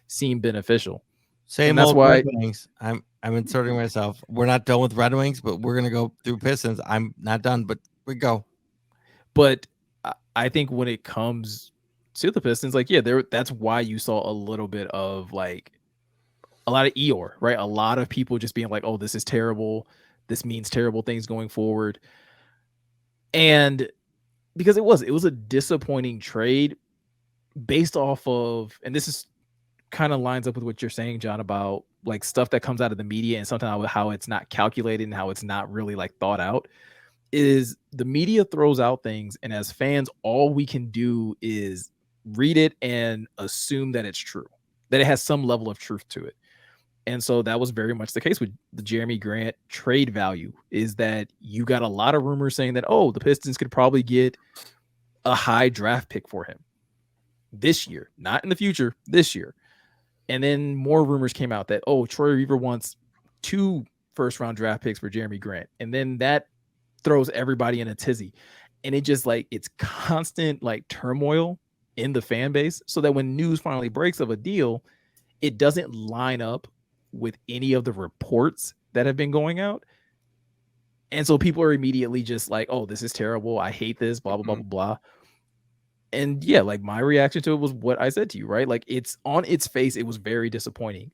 seem beneficial. Same old Red Wings. I'm inserting myself. We're not done with Red Wings, but we're gonna go through Pistons. I'm not done, but we go. But I think when it comes to the Pistons, like, that's why you saw a little bit of like a lot of Eeyore, right? A lot of people just being like, oh, this is terrible. This means terrible things going forward. And because it was a disappointing trade based off of, and this is kind of lines up with what you're saying, John, about like stuff that comes out of the media and sometimes how it's not calculated and how it's not really like thought out. Is the media throws out things, and as fans, all we can do is read it and assume that it's true, that it has some level of truth to it. And so that was very much the case with the Jeremy Grant trade value, is that you got a lot of rumors saying that, oh, the Pistons could probably get a high draft pick for him this year, not in the future, this year. And then more rumors came out that, oh, Troy Weaver wants 2 first-round draft picks for Jeremy Grant. And then that throws everybody in a tizzy. And it just like, it's constant like turmoil in the fan base, so that when news finally breaks of a deal, it doesn't line up with any of the reports that have been going out. And so people are immediately just like, oh, this is terrible. I hate this, blah, blah, blah, blah, blah. And yeah, like my reaction to it was what I said to you, right? Like it's on its face, it was very disappointing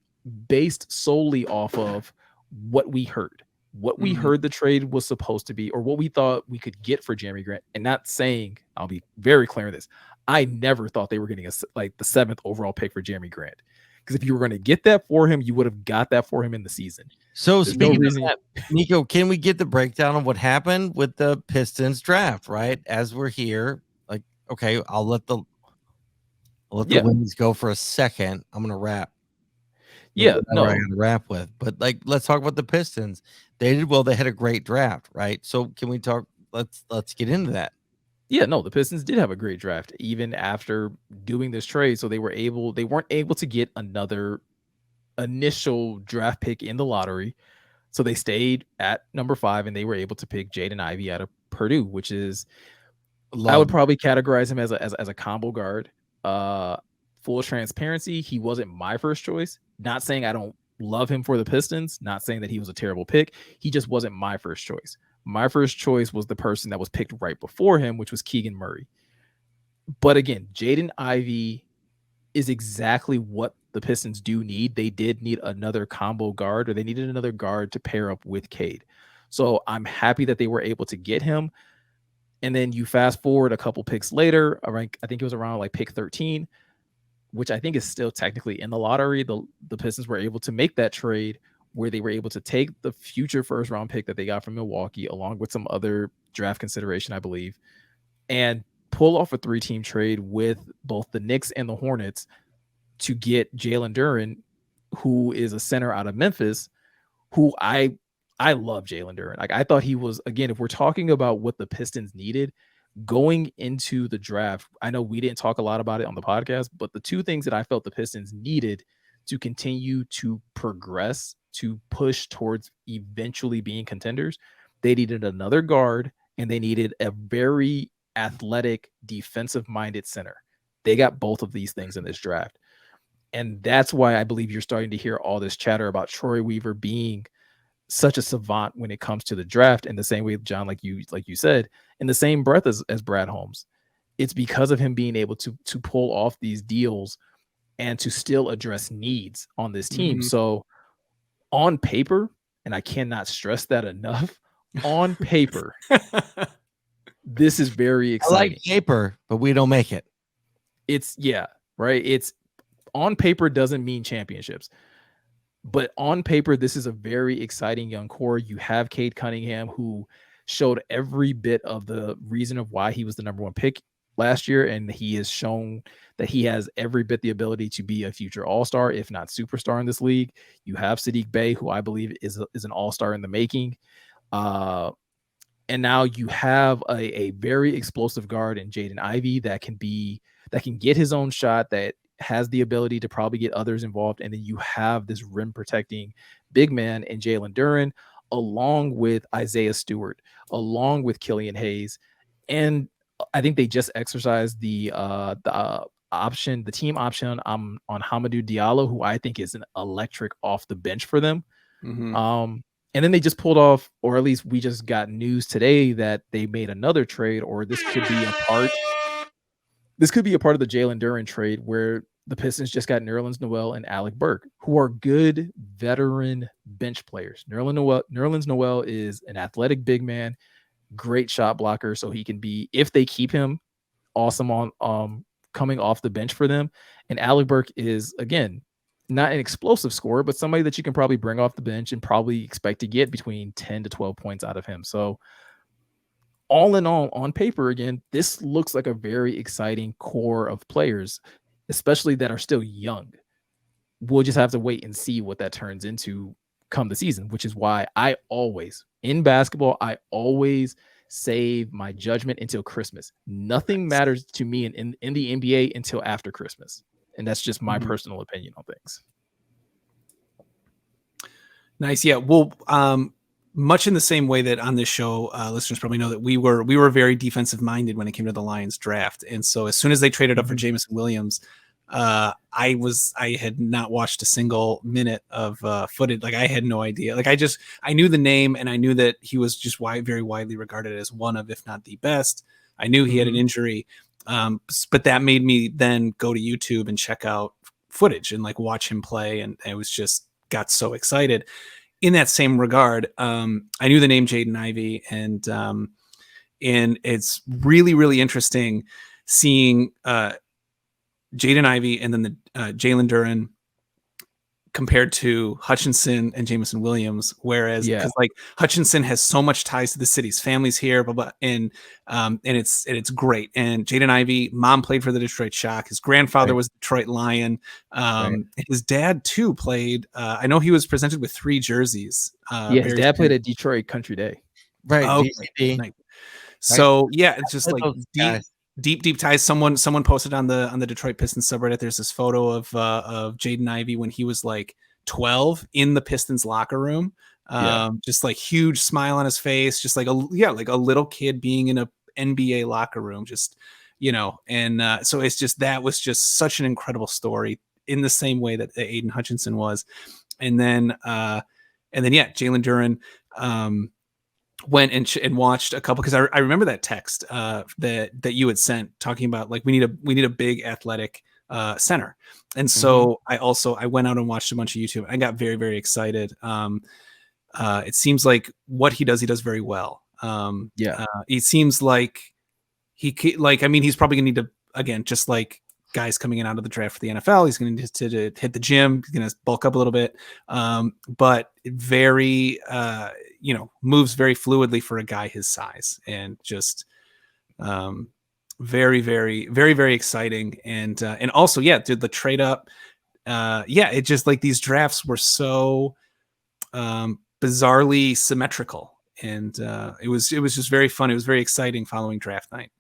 based solely off of what we heard. What we heard the trade was supposed to be, or what we thought we could get for Jeremy Grant. And not saying, I'll be very clear on this, I never thought they were getting like the 7th overall pick for Jeremy Grant. Because if you were going to get that for him, you would have got that for him in the season. So speaking of that, Nico, can we get the breakdown of what happened with the Pistons draft, right? As we're here, like, okay, I'll let the wings go for a second. I'm gonna wrap. Yeah, no, I gotta wrap with, but like, let's talk about the Pistons. They did well. They had a great draft, right? So can we talk? Let's get into that. Yeah, no, the Pistons did have a great draft even after doing this trade. So they weren't able to get another initial draft pick in the lottery. So they stayed at number 5 and they were able to pick Jaden Ivey out of Purdue, which is, I would probably categorize him as a combo guard. Full transparency, he wasn't my first choice. Not saying I don't love him for the Pistons, not saying that he was a terrible pick. He just wasn't my first choice. My first choice was the person that was picked right before him, which was Keegan Murray. But again, Jaden Ivey is exactly what the Pistons do need. They did need another combo guard, or they needed another guard to pair up with Cade. So I'm happy that they were able to get him. And then you fast forward a couple picks later, I think it was around like pick 13, which I think is still technically in the lottery. The Pistons were able to make that trade where they were able to take the future first round pick that they got from Milwaukee, along with some other draft consideration, I believe, and pull off a 3-team trade with both the Knicks and the Hornets to get Jalen Duren, who is a center out of Memphis, who I love Jalen Duren. Like, I thought he was, again, if we're talking about what the Pistons needed going into the draft, I know we didn't talk a lot about it on the podcast, but the 2 things that I felt the Pistons needed to continue to progress, to push towards eventually being contenders, they needed another guard and they needed a very athletic, defensive-minded center. They got both of these things in this draft. And that's why I believe you're starting to hear all this chatter about Troy Weaver being such a savant when it comes to the draft, in the same way, John, like you said, in the same breath as Brad Holmes. It's because of him being able to pull off these deals and to still address needs on this team. So on paper, and I cannot stress that enough, on paper, this is very exciting. I like paper, but we don't make it. It's right. It's on paper doesn't mean championships. But on paper, this is a very exciting young core. You have Cade Cunningham, who showed every bit of the reason of why he was the number 1 pick last year, and he has shown that he has every bit the ability to be a future all-star, if not superstar in this league. You have Sadiq Bey, who I believe is an all-star in the making. And now you have a very explosive guard in Jaden Ivey that can get his own shot, that has the ability to probably get others involved. And then you have this rim protecting big man in Jalen Duren, along with Isaiah Stewart, along with Killian Hayes. And I think they just exercised the team option on Hamidou Diallo, who I think is an electric off the bench for them. And then they just pulled off, or at least we just got news today that they made another trade, or this could be a part of the Jalen Duren trade, where the Pistons just got Nerlens Noel and Alec Burke, who are good veteran bench players. Nerlens Noel is an athletic big man, great shot blocker, so he can be, if they keep him, awesome on coming off the bench for them. And Alec Burke is, again, not an explosive scorer, but somebody that you can probably bring off the bench and probably expect to get between 10 to 12 points out of him. So all in all, on paper, again, this looks like a very exciting core of players, especially that are still young. We'll just have to wait and see what that turns into come the season, which is why I always, in basketball, I always save my judgment until Christmas. Nothing matters to me in the NBA until after Christmas. And that's just my personal opinion on things. Nice. Yeah. Well, much in the same way that on this show, listeners probably know that we were very defensive minded when it came to the Lions draft. And so as soon as they traded up for Jamison Williams, I had not watched a single minute of footage. Like, I had no idea. Like, I knew the name, and I knew that he was just very widely regarded as one of, if not the best. I knew he had an injury. But that made me then go to YouTube and check out footage and like watch him play. And I was just got so excited. In that same regard, I knew the name Jaden Ivey, and it's really, really interesting seeing Jaden Ivey and then the Jalen Duren compared to Hutchinson and Jamison Williams, whereas because like Hutchinson has so much ties to the city's family's here, blah, blah, and it's great. And Jaden Ivey, mom played for the Detroit Shock. His grandfather was a Detroit Lion. His dad too played. I know he was presented with 3 jerseys. His dad played at Detroit Country Day. Right. Okay. Nice. So yeah, it's just like deep ties. Someone posted on the Detroit Pistons subreddit. There's this photo of Jaden Ivey when he was like 12 in the Pistons locker room. Just like huge smile on his face, just like a little kid being in a NBA locker room, just, you know. And so it's just, that was just such an incredible story in the same way that Aiden Hutchinson was. And then Jalen Duren went and watched a couple, because I remember that text that you had sent talking about like we need a big athletic center. And so I went out and watched a bunch of YouTube. I got very, very excited. It seems like what he does very well. It seems like he's probably gonna need to, again, just like guys coming in out of the draft for the NFL, he's going to hit the gym, he's going to bulk up a little bit, but very, moves very fluidly for a guy his size, and just very, very, very, very exciting. And also, did the trade up. It just, like, these drafts were so bizarrely symmetrical, and it was just very fun. It was very exciting following draft night.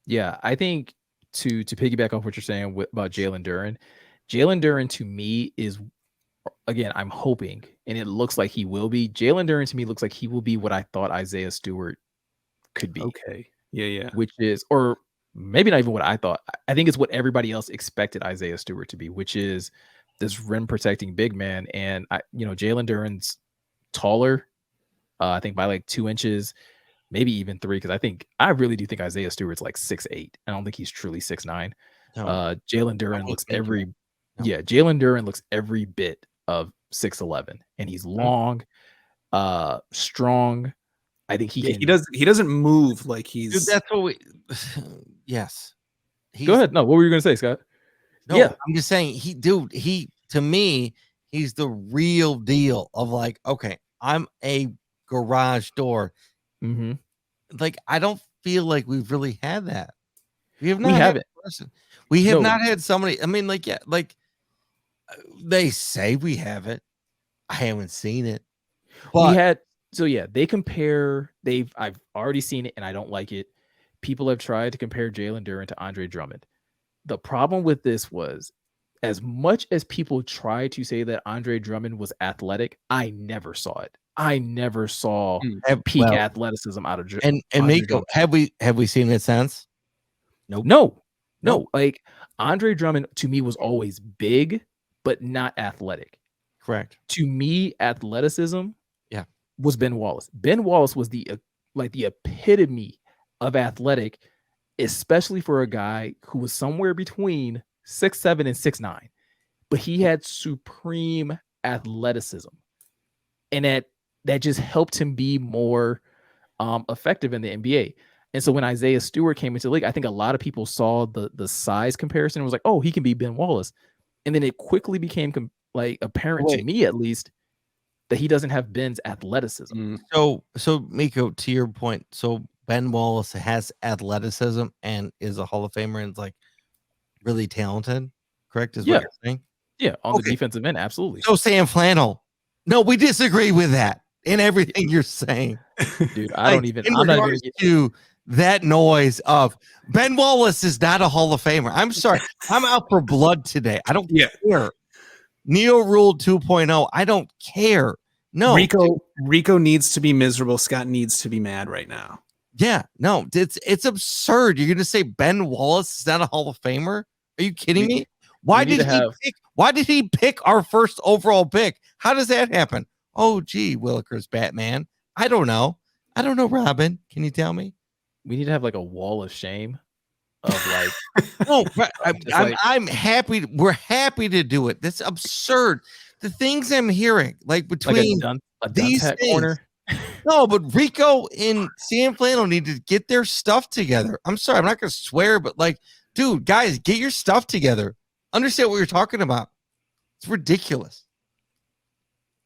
Yeah, I think to piggyback off what you're saying about Jalen Duren to me is, again, I'm hoping, and it looks like he will be. Jalen Duren to me looks like he will be what I thought Isaiah Stewart could be. Okay. Yeah. Which is, or maybe not even what I thought. I think it's what everybody else expected Isaiah Stewart to be, which is this rim protecting big man. And Jalen Duren's taller, I think by like 2 inches, maybe even 3, because I really do think Isaiah Stewart's like 6'8". I don't think he's truly 6'9". No. Jalen Duren looks every bit of 6'11", and he's long, strong. I think he doesn't move like he's. Dude, that's what we. Yes. Go ahead. No, what were you gonna say, Scott? No, yeah, I'm just saying he to me, he's the real deal of like, okay, I'm a garage door. Like, I don't feel like we've really had that. We have not had a person. We have not had somebody. I mean, like, they say we have it. I haven't seen it. But they compare. I've already seen it, and I don't like it. People have tried to compare Jalen Duren to Andre Drummond. The problem with this was, as much as people try to say that Andre Drummond was athletic, I never saw it. I never saw peak athleticism out of and Meko. Have we seen it since? No. Like, Andre Drummond to me was always big, but not athletic. Correct. To me, athleticism, was Ben Wallace. Ben Wallace was the epitome of athletic, especially for a guy who was somewhere between 6'7" and 6'9", but he had supreme athleticism, and that just helped him be more effective in the NBA. And so when Isaiah Stewart came into the league, I think a lot of people saw the size comparison and was like, oh, he can be Ben Wallace. And then it quickly became like apparent to me, at least, that he doesn't have Ben's athleticism. So Meko, to your point, so Ben Wallace has athleticism and is a Hall of Famer and is like really talented, correct? Is what you're saying? Yeah, on the defensive end, absolutely. So Sam Flannel. No, we disagree with that in everything you're saying. Dude, I'm not even to that noise of Ben Wallace is not a Hall of Famer. I'm sorry. I'm out for blood today. I don't care. Neo ruled 2.0. I don't care. No. Rico needs to be miserable. Scott needs to be mad right now. Yeah, no, it's absurd. You're gonna say Ben Wallace is not a Hall of Famer? Are you kidding me? Why did he pick our first overall pick? How does that happen? Oh, gee, Willikers Batman. I don't know, Robin. Can you tell me? We need to have like a wall of shame of like no, I'm happy. We're happy to do it. That's absurd. The things I'm hearing, like between these things. Corner. No, but Rico and Sam Flannel need to get their stuff together. I'm sorry, I'm not gonna swear, but like, dude, guys, get your stuff together. Understand what you're talking about. It's ridiculous.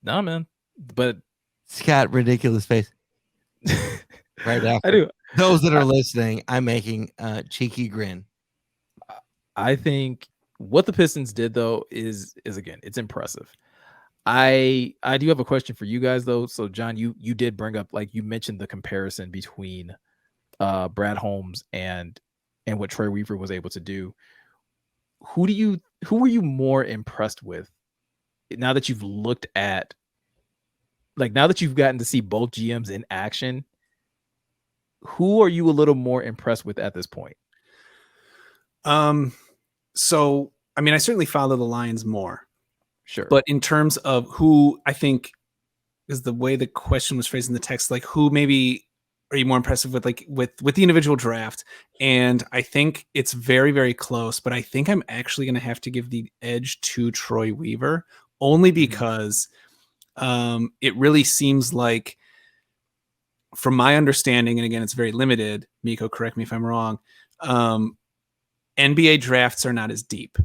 Nah, man. But Scott, ridiculous face. Right after. I do. Those that are listening, I'm making a cheeky grin. I think what the Pistons did though is again, it's impressive. I do have a question for you guys though. So John, you did bring up, like you mentioned, the comparison between Brad Holmes and what Troy Weaver was able to do. Who were you more impressed with now that you've looked at, like now that you've gotten to see both GMs in action? Who are you a little more impressed with at this point? So I mean, I certainly follow the Lions more. Sure. But in terms of who I think is the way the question was phrased in the text, like who maybe are you more impressive with, like with the individual draft? And I think it's very, very close, but I think I'm actually going to have to give the edge to Troy Weaver only because it really seems like, from my understanding, and again, it's very limited, Meko, correct me if I'm wrong, NBA drafts are not as deep.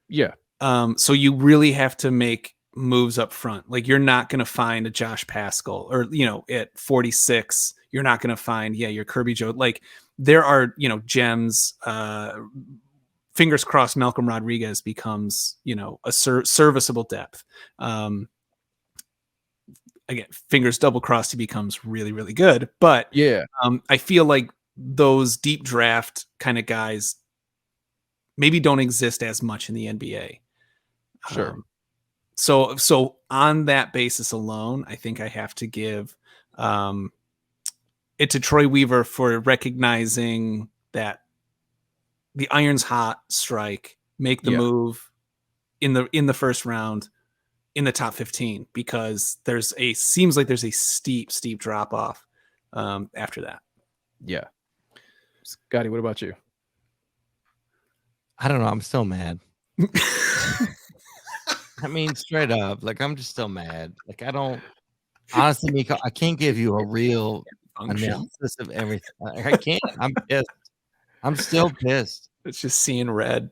Yeah. So you really have to make moves up front. Like you're not going to find a Josh Pascal or, at 46, you're not going to find, your Kirby Joe. Like there are, gems, fingers crossed Malcolm Rodriguez becomes, a serviceable depth. Again, fingers double crossed, he becomes really, really good. But I feel like those deep draft kind of guys maybe don't exist as much in the NBA. Sure. So on that basis alone, I think I have to give it to Troy Weaver for recognizing that the iron's hot, strike, make the move in the first round in the top 15, because seems like there's a steep drop off after that. Yeah. Scotty, what about you? I don't know. I'm still mad. I mean, straight up, like I'm just still mad. Like I don't, honestly, Meko, I can't give you a real analysis of everything. I can't. I'm pissed. I'm still pissed. It's just seeing red.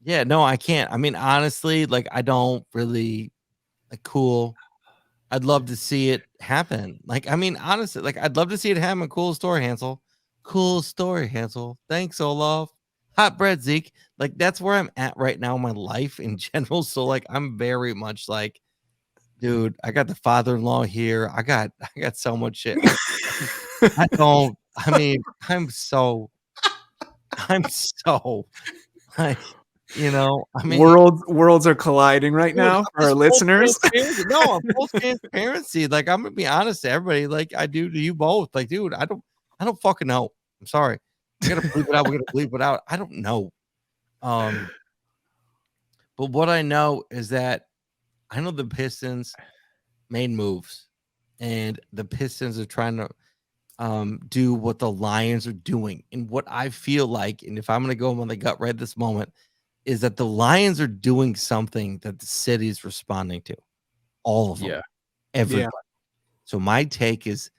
Yeah, no, I can't. I mean, honestly, like I don't really cool. I'd love to see it happen. Like, I mean, honestly, like I'd love to see it happen. Cool story, Hansel. Cool story, Hansel. Thanks, Olaf. Hot bread, Zeke. Like that's where I'm at right now in my life in general. So like I'm very much like, dude, I got the father-in-law here. I got so much shit. I'm so like, I mean, worlds are colliding right now for our listeners. No, I'm full transparency. Like I'm gonna be honest to everybody, like I do to you both. Like, dude, I don't fucking know. I'm sorry. We gotta bleep it out. We gotta bleep it out. I don't know. But what I know is that I know the Pistons made moves, and the Pistons are trying to do what the Lions are doing. And what I feel like, and if I'm gonna go on the gut right this moment, is that the Lions are doing something that the city is responding to. All of them. Yeah. Everybody. Yeah. So my take is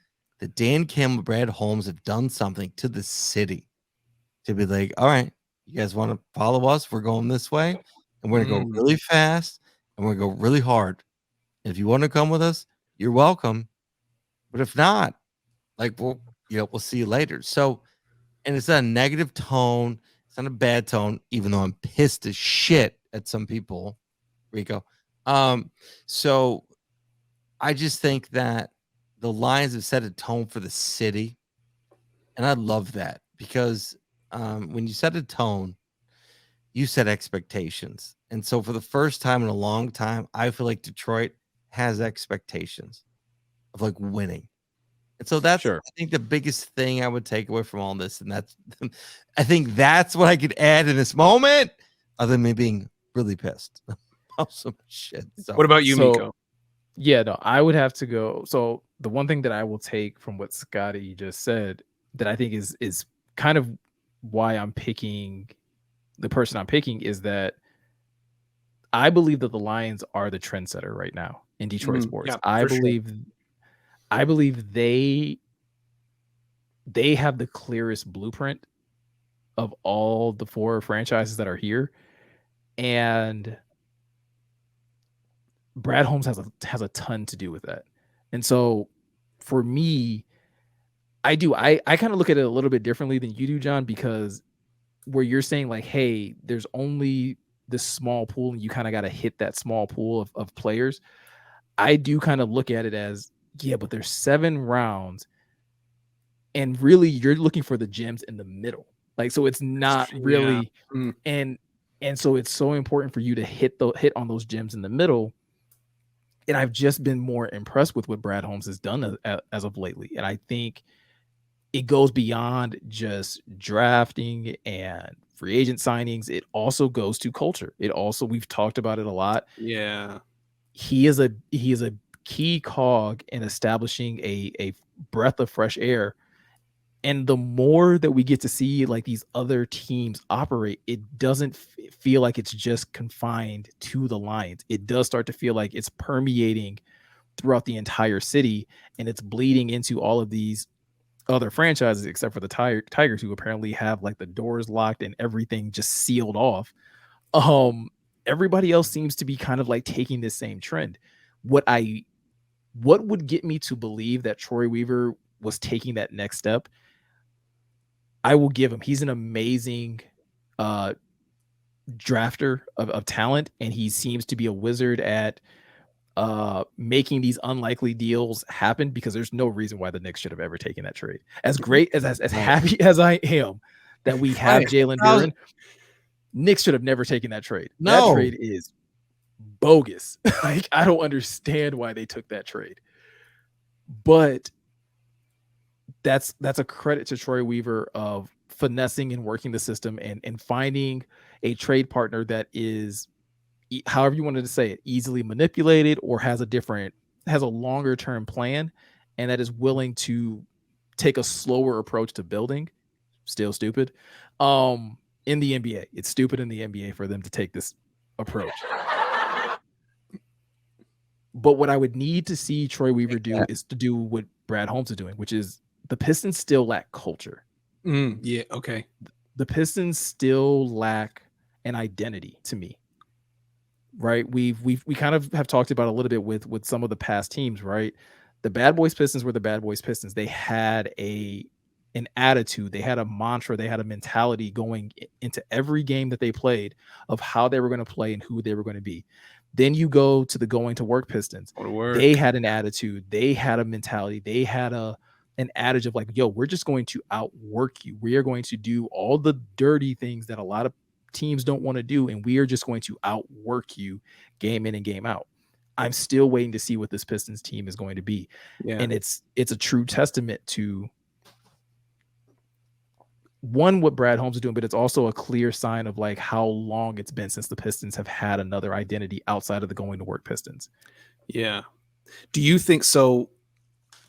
that Dan Campbell, Brad Holmes have done something to the city to be like, all right, you guys want to follow us? We're going this way, and we're gonna go really fast, and we're gonna go really hard. And if you want to come with us, you're welcome. But if not, like we'll see you later. So, and it's not a negative tone, it's not a bad tone, even though I'm pissed as shit at some people, Rico. So I just think that the Lions have set a tone for the city, and I love that because when you set a tone, you set expectations. And so for the first time in a long time, I feel like Detroit has expectations of like winning. And so that's Sure. I think the biggest thing I would take away from all this. And that's I think that's what I could add in this moment, other than me being really pissed about some shit. So What about you, So- Meko? Yeah, no, I would have to go. So the one thing that I will take from what Scotty just said that I think is kind of why I'm picking the person I'm picking is that I believe that the Lions are the trendsetter right now in Detroit sports. yeah, I for sure. believe they have the clearest blueprint of all the 4 franchises that are here, and Brad Holmes has a ton to do with that. And so for me, I kind of look at it a little bit differently than you do, John, because where you're saying like, hey, there's only this small pool and you kind of got to hit that small pool of players. I do kind of look at it as, yeah, but there's 7 rounds and really you're looking for the gems in the middle. Like, so it's not really, and so it's so important for you to hit on those gems in the middle. And I've just been more impressed with what Brad Holmes has done as of lately. And I think it goes beyond just drafting and free agent signings. It also goes to culture. We've talked about it a lot. Yeah. He is a key cog in establishing a breath of fresh air. And the more that we get to see like these other teams operate, it doesn't feel like it's just confined to the Lions. It does start to feel like it's permeating throughout the entire city, and it's bleeding into all of these other franchises, except for the Tigers, who apparently have like the doors locked and everything just sealed off. Everybody else seems to be kind of like taking this same trend. What would get me to believe that Troy Weaver was taking that next step, I will give him. He's an amazing drafter of talent, and he seems to be a wizard at making these unlikely deals happen, because there's no reason why the Knicks should have ever taken that trade. As great as happy as I am that we have Jalen Duren, Knicks should have never taken that trade. No. That trade is bogus. Like, I don't understand why they took that trade. But that's a credit to Troy Weaver of finessing and working the system and finding a trade partner that is, however you wanted to say it, easily manipulated or has a longer term plan, and that is willing to take a slower approach to building. Still stupid. In the NBA, it's stupid in the NBA for them to take this approach. But what I would need to see Troy Weaver do is to do what Brad Holmes is doing, which is the Pistons still lack culture. Yeah. Okay. The Pistons still lack an identity to me. Right. We kind of have talked about a little bit with some of the past teams, right? The Bad Boys Pistons were the Bad Boys Pistons. They had an attitude, they had a mantra, they had a mentality going into every game that they played of how they were going to play and who they were going to be. Then you go to the Going to Work Pistons. They had an attitude, they had a mentality, they had an adage of like, yo, we're just going to outwork you. We are going to do all the dirty things that a lot of teams don't want to do, and we are just going to outwork you game in and game out. I'm still waiting to see what this Pistons team is going to be. Yeah. And it's a true testament to one, what Brad Holmes is doing, but it's also a clear sign of like how long it's been since the Pistons have had another identity outside of the Going to Work Pistons. Yeah. Do you think so?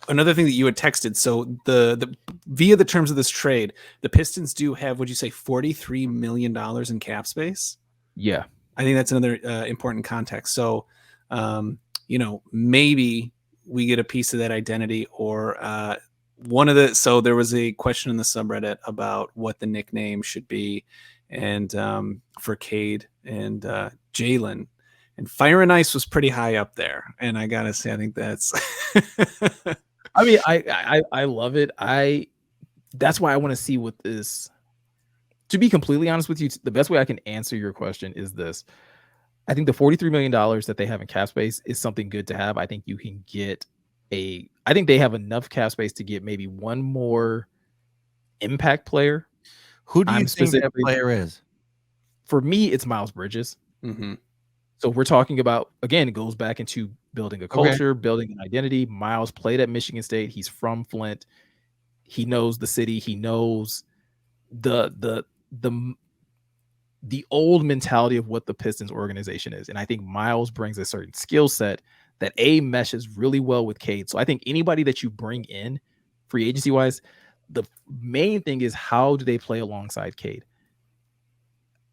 Another thing that you had texted. So the via the terms of this trade, the Pistons do have, would you say, $43 million in cap space? Yeah. I think that's another important context. So, maybe we get a piece of that identity, or So there was a question in the subreddit about what the nickname should be, and for Cade and Jalen, and Fire and Ice was pretty high up there. And I gotta say, I think that's. I mean, I love it. That's why I want to see what this. To be completely honest with you, the best way I can answer your question is this. I think the $43 million that they have in cap space is something good to have. I think you can get I think they have enough cap space to get maybe one more impact player. Who do you think that player is? For me, it's Miles Bridges. Mm-hmm. So we're talking about, again, it goes back into building a culture, building an identity. Miles played at Michigan State. He's from Flint. He knows the city. He knows the old mentality of what the Pistons organization is. And I think Miles brings a certain skill set that meshes really well with Cade. So I think anybody that you bring in free agency wise, the main thing is how do they play alongside Cade?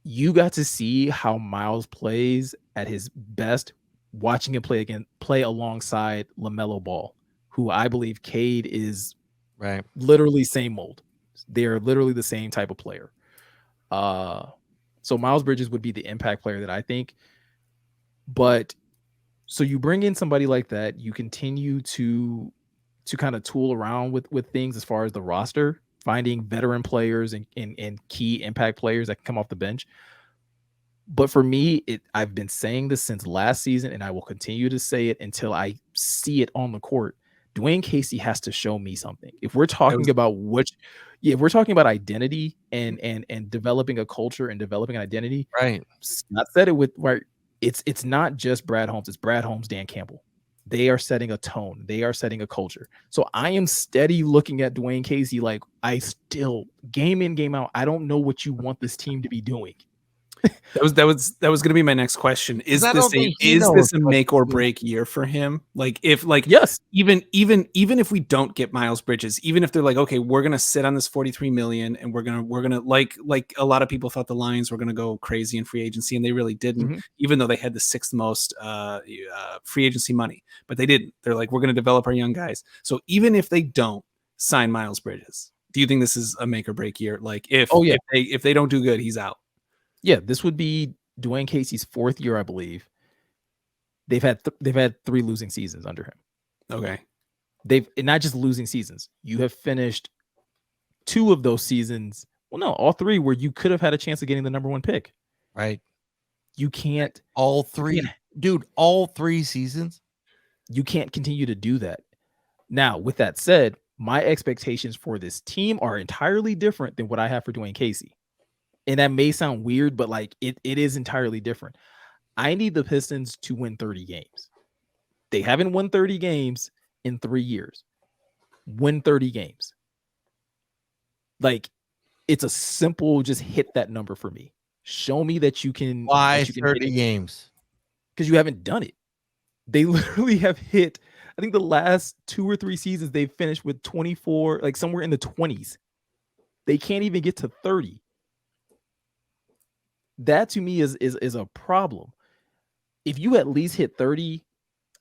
You got to see how Miles plays at his best, watching him play alongside LaMelo Ball, who I believe Cade is literally same mold. They're literally the same type of player. So Miles Bridges would be the impact player that I think. But so you bring in somebody like that, you continue to kind of tool around with things as far as the roster, finding veteran players and key impact players that can come off the bench. But for me, I've been saying this since last season, and I will continue to say it until I see it on the court. Dwayne Casey has to show me something. If we're talking about if we're talking about identity and developing a culture and developing an identity, right? Scott said it with where it's not just Brad Holmes, it's Brad Holmes, Dan Campbell. They are setting a tone, they are setting a culture. So I am steady looking at Dwayne Casey like I still game in, game out. I don't know what you want this team to be doing. That was going to be my next question. Is this a make or break year for him? Like yes, even if we don't get Miles Bridges, even if they're like, okay, we're going to sit on this 43 million and we're going to like a lot of people thought the Lions were going to go crazy in free agency, and they really didn't, even though they had the sixth most free agency money, but they didn't. They're like, we're going to develop our young guys. So even if they don't sign Miles Bridges, do you think this is a make or break year? Like if they don't do good, he's out. Yeah, this would be Dwayne Casey's fourth year, I believe. They've had 3 losing seasons under him. Okay. They've not just losing seasons. You have finished 2 of those seasons. Well, no, all 3 where you could have had a chance of getting the number 1 pick. Right. You can't. All 3. Dude, all 3 seasons. You can't continue to do that. Now, with that said, my expectations for this team are entirely different than what I have for Dwayne Casey. And that may sound weird, but like it is entirely different. I need the Pistons to win 30 games. They haven't won 30 games in 3 years. Win 30 games. Like, it's a simple, just hit that number for me. Show me that you can. Why 30 games? Because you haven't done it. They literally have hit, I think the last 2 or 3 seasons, they've finished with 24, like somewhere in the 20s. They can't even get to 30. That to me is a problem. If you at least hit 30,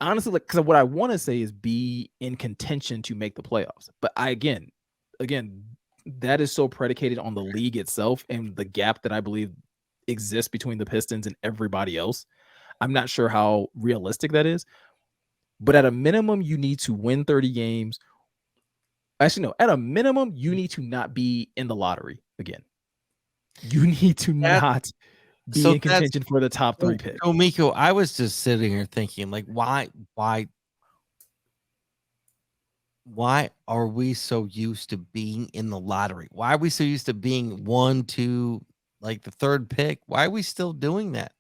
honestly, like, because what I want to say is be in contention to make the playoffs. But again, that is so predicated on the league itself and the gap that I believe exists between the Pistons and everybody else. I'm not sure how realistic that is. But at a minimum, you need to win 30 games. Actually, no, at a minimum, you need to not be in the lottery again. You need to not be in contention for the top 3 pick. Oh, Meko, I was just sitting here thinking, like, why are we so used to being in the lottery? Why are we so used to being 1, 2, like the 3rd pick? Why are we still doing that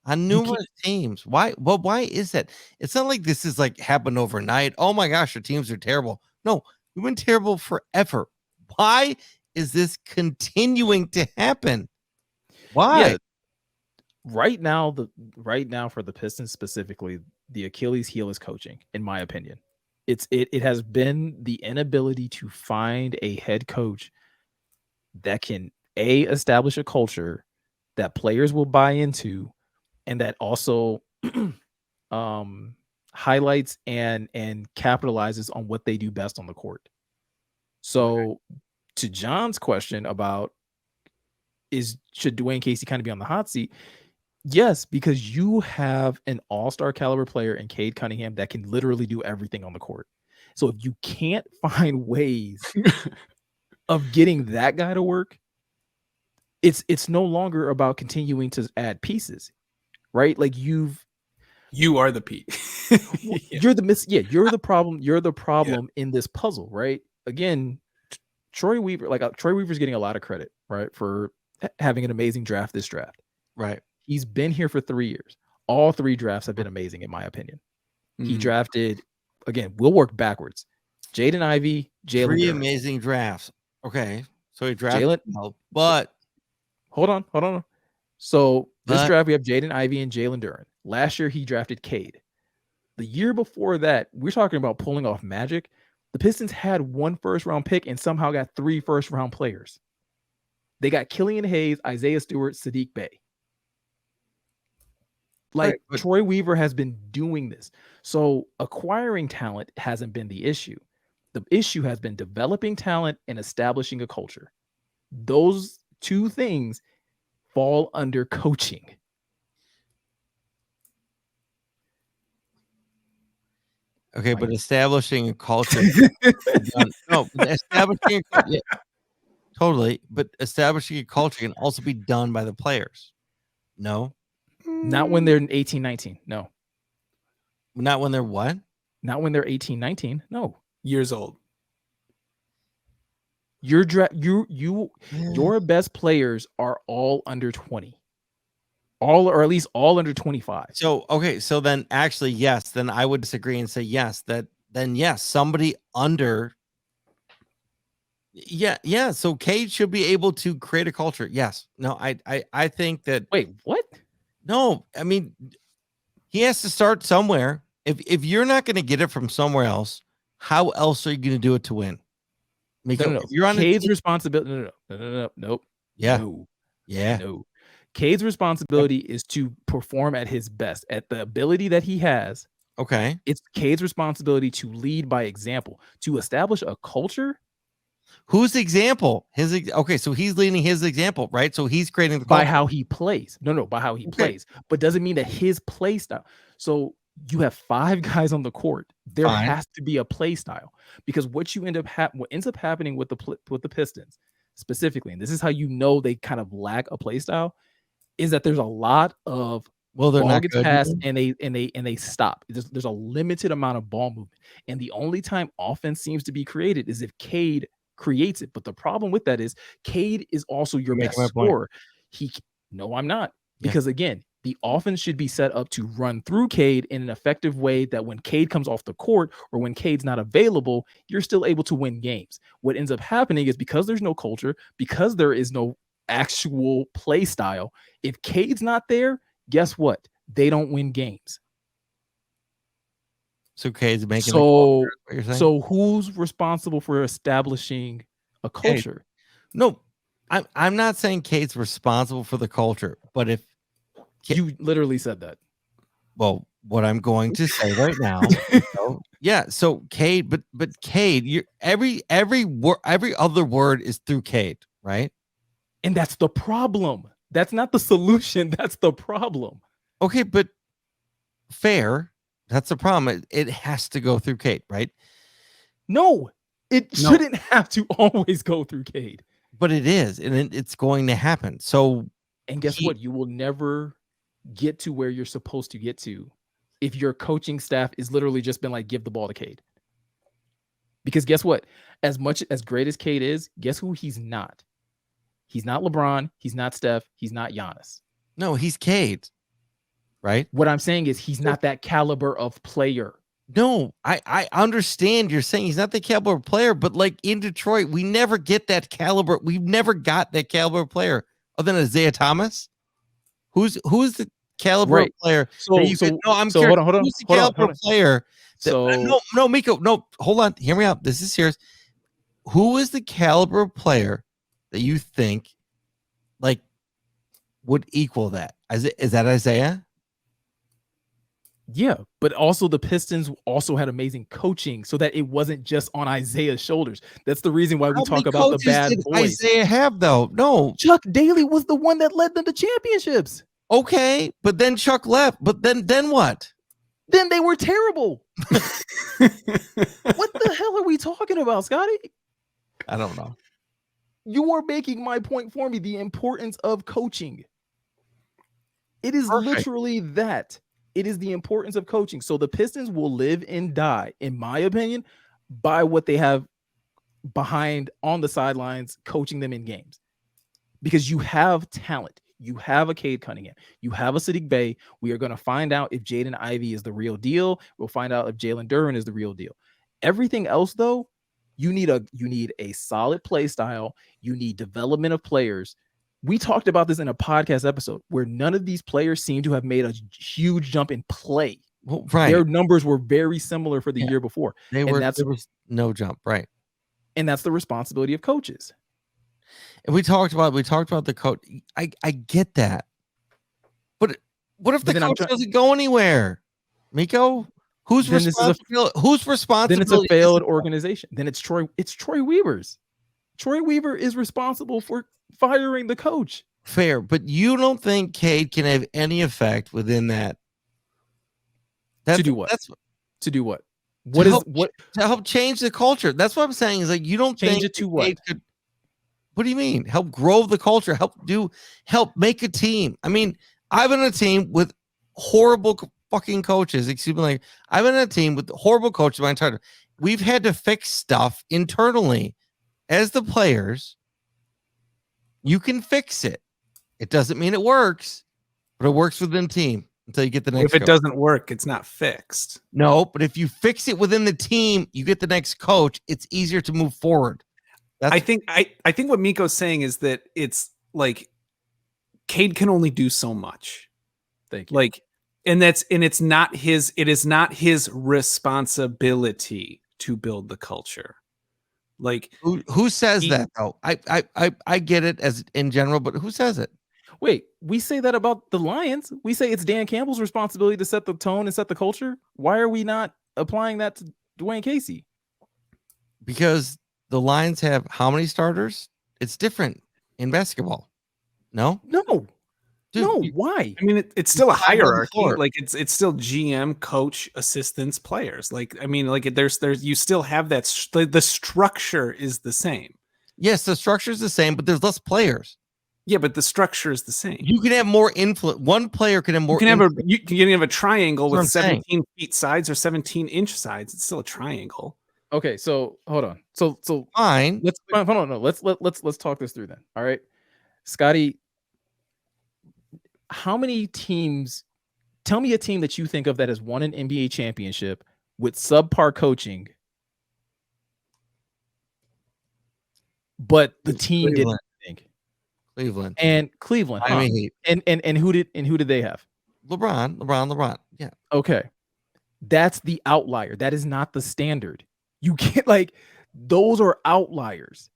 on numerous teams? Why? Well, why is that? It's not like this is like happened overnight. Oh my gosh, our teams are terrible. No, we've been terrible forever. Why is this continuing to happen? Why? Yeah. Right now for the Pistons specifically, the Achilles heel is coaching, in my opinion. It has been the inability to find a head coach that can establish a culture that players will buy into, and that also highlights and capitalizes on what they do best on the court. So to John's question about should Dwayne Casey kind of be on the hot seat? Yes, because you have an all-star caliber player in Cade Cunningham that can literally do everything on the court. So if you can't find ways of getting that guy to work, it's no longer about continuing to add pieces, right? Like you are the Pete. you're the problem. You're the problem in this puzzle, right? Again, Troy Weaver, Troy Weaver's getting a lot of credit, right, for having an amazing draft this draft. Right. He's been here for 3 years. All 3 drafts have been amazing, in my opinion. He drafted, again, we'll work backwards. Jaden Ivey, Jalen 3 Duren. amazing drafts. Okay. So he drafted but hold on. So this draft, we have Jaden Ivey and Jalen Duren. Last year, he drafted Cade. The year before that, we're talking about pulling off magic. The Pistons had 1 first-round pick and somehow got 3 first-round players. They got Killian Hayes, Isaiah Stewart, Sadiq Bey. Troy Weaver has been doing this. So acquiring talent hasn't been the issue. The issue has been developing talent and establishing a culture. Those 2 things fall under coaching. Okay, but establishing a culture. Totally. But establishing a culture can also be done by the players. No. Not when they're 18, 19. No. Not when they're what? Not when they're 18, 19. No. Years old. Your best players are all under 20. Or at least all under 25. So, okay. So then actually, yes, then I would disagree and say yes, somebody under. Yeah. So Cade should be able to create a culture. Yes. No, I think that. Wait, what? No, I mean, he has to start somewhere. If you're not going to get it from somewhere else, how else are you going to do it to win? No. You're on Cade's responsibility. No. Nope. Yeah. No. Yeah. No. Cade's responsibility is to perform at his best, at the ability that he has. Okay. It's Cade's responsibility to lead by example, to establish a culture. Whose example? Okay, so he's leading his example, right? So he's creating the by culture. how he plays. No, by how he plays. But doesn't mean that his play style. So you have 5 guys on the court. There has to be a play style, because what ends up happening with the Pistons specifically, and this is how you know they kind of lack a play style, is that there's a lot of they're ball not gets good passed and they stop. There's a limited amount of ball movement, and the only time offense seems to be created is if Cade creates it. But the problem with that is Cade is also your best scorer. No, I'm not, because again, the offense should be set up to run through Cade in an effective way that when Cade comes off the court or when Cade's not available, you're still able to win games. What ends up happening is, because there's no culture, because there is no actual play style, if Cade's not there, guess what? They don't win games. So Cade's making so who's responsible for establishing a culture? No, I'm not saying Cade's responsible for the culture, but if you literally said that. Well, what I'm going to say right now, so Cade, but Cade, you every other word is through Cade, right? And that's the problem. That's not the solution. That's the problem. Okay, but fair. That's the problem. It has to go through Cade, right? No, it shouldn't have to always go through Cade. But it is, and it's going to happen. So, and guess what? You will never get to where you're supposed to get to if your coaching staff is literally just been like, give the ball to Cade. Because guess what? As great as Cade is, guess who he's not? He's not LeBron. He's not Steph. He's not Giannis. No, he's Cade. Right? What I'm saying is he's not that caliber of player. No, I understand you're saying he's not the caliber of player, but like in Detroit, we never get that caliber. We've never got that caliber of player other than Isaiah Thomas. Who's the caliber of player? Hold on. Who's the caliber of player? No, Meko, no, hold on. Hear me out. This is serious. Who is the caliber of player that you think like would equal that? Is that Isaiah? Yeah, but also the Pistons also had amazing coaching so that it wasn't just on Isaiah's shoulders. That's the reason why we How many talk about the coaches bad did boys. Isaiah have though? No. Chuck Daly was the one that led them to championships. Okay, but then Chuck left. But then what? Then they were terrible. What the hell are we talking about, Scotty? I don't know. You are making my point for me, the importance of coaching. It is Perfect. literally that. It is the importance of coaching. So the Pistons will live and die, in my opinion, by what they have behind on the sidelines coaching them in games. Because you have talent. You have a Cade Cunningham. You have a Sadiq Bey. We are going to find out if Jaden Ivey is the real deal. We'll find out if Jalen Duren is the real deal. Everything else, though, you need a solid play style. You need development of players. We talked about this in a podcast episode where none of these players seem to have made a huge jump in play. Well, right. Their numbers were very similar for the year before. There was no jump, right? And that's the responsibility of coaches. And we talked about the coach. I get that. But what if the coach doesn't go anywhere? Meko? Who's responsible? Who's responsible? Then it's a failed organization. Then it's Troy Weaver's. Troy Weaver is responsible for firing the coach. Fair, but you don't think Cade can have any effect within that? To do what? To do what? To help change the culture. That's what I'm saying. Is like you don't change think it to what? What do you mean? Help grow the culture. Help make a team. I mean, I've been on a team with horrible fucking coaches. Excuse me. Like I've been on a team with horrible coaches my entire time. We've had to fix stuff internally as the players. You can fix it. It doesn't mean it works, but it works within the team until you get the next. If it doesn't work, it's not fixed. No, but if you fix it within the team, you get the next coach. It's easier to move forward. I think what Meko's saying is that it's like Cade can only do so much. Thank you. Like, and it's not his. It is not his responsibility to build the culture. Like who says that though? I get it as in general, but who says it? Wait, we say that about the Lions. We say it's Dan Campbell's responsibility to set the tone and set the culture. Why are we not applying that to Dwayne Casey? Because the Lions have how many starters? It's different in basketball. No. Dude, no, why? I mean, it's still a hierarchy. Like it's still GM, coach, assistants, players. Like I mean, like there's you still have that. The structure is the same. Yes, the structure is the same, but there's less players. Yeah, but the structure is the same. You can have more influence. One player can have more. You can have a triangle with 17 feet sides or 17-inch sides. It's still a triangle. Okay, so hold on. So fine. Hold on. No, let's talk this through then. All right, Scotty. How many teams? Tell me a team that you think of that has won an NBA championship with subpar coaching, but the team didn't think. Cleveland. Huh? And who did they have? LeBron. Yeah. Okay, that's the outlier. That is not the standard. You can't those are outliers.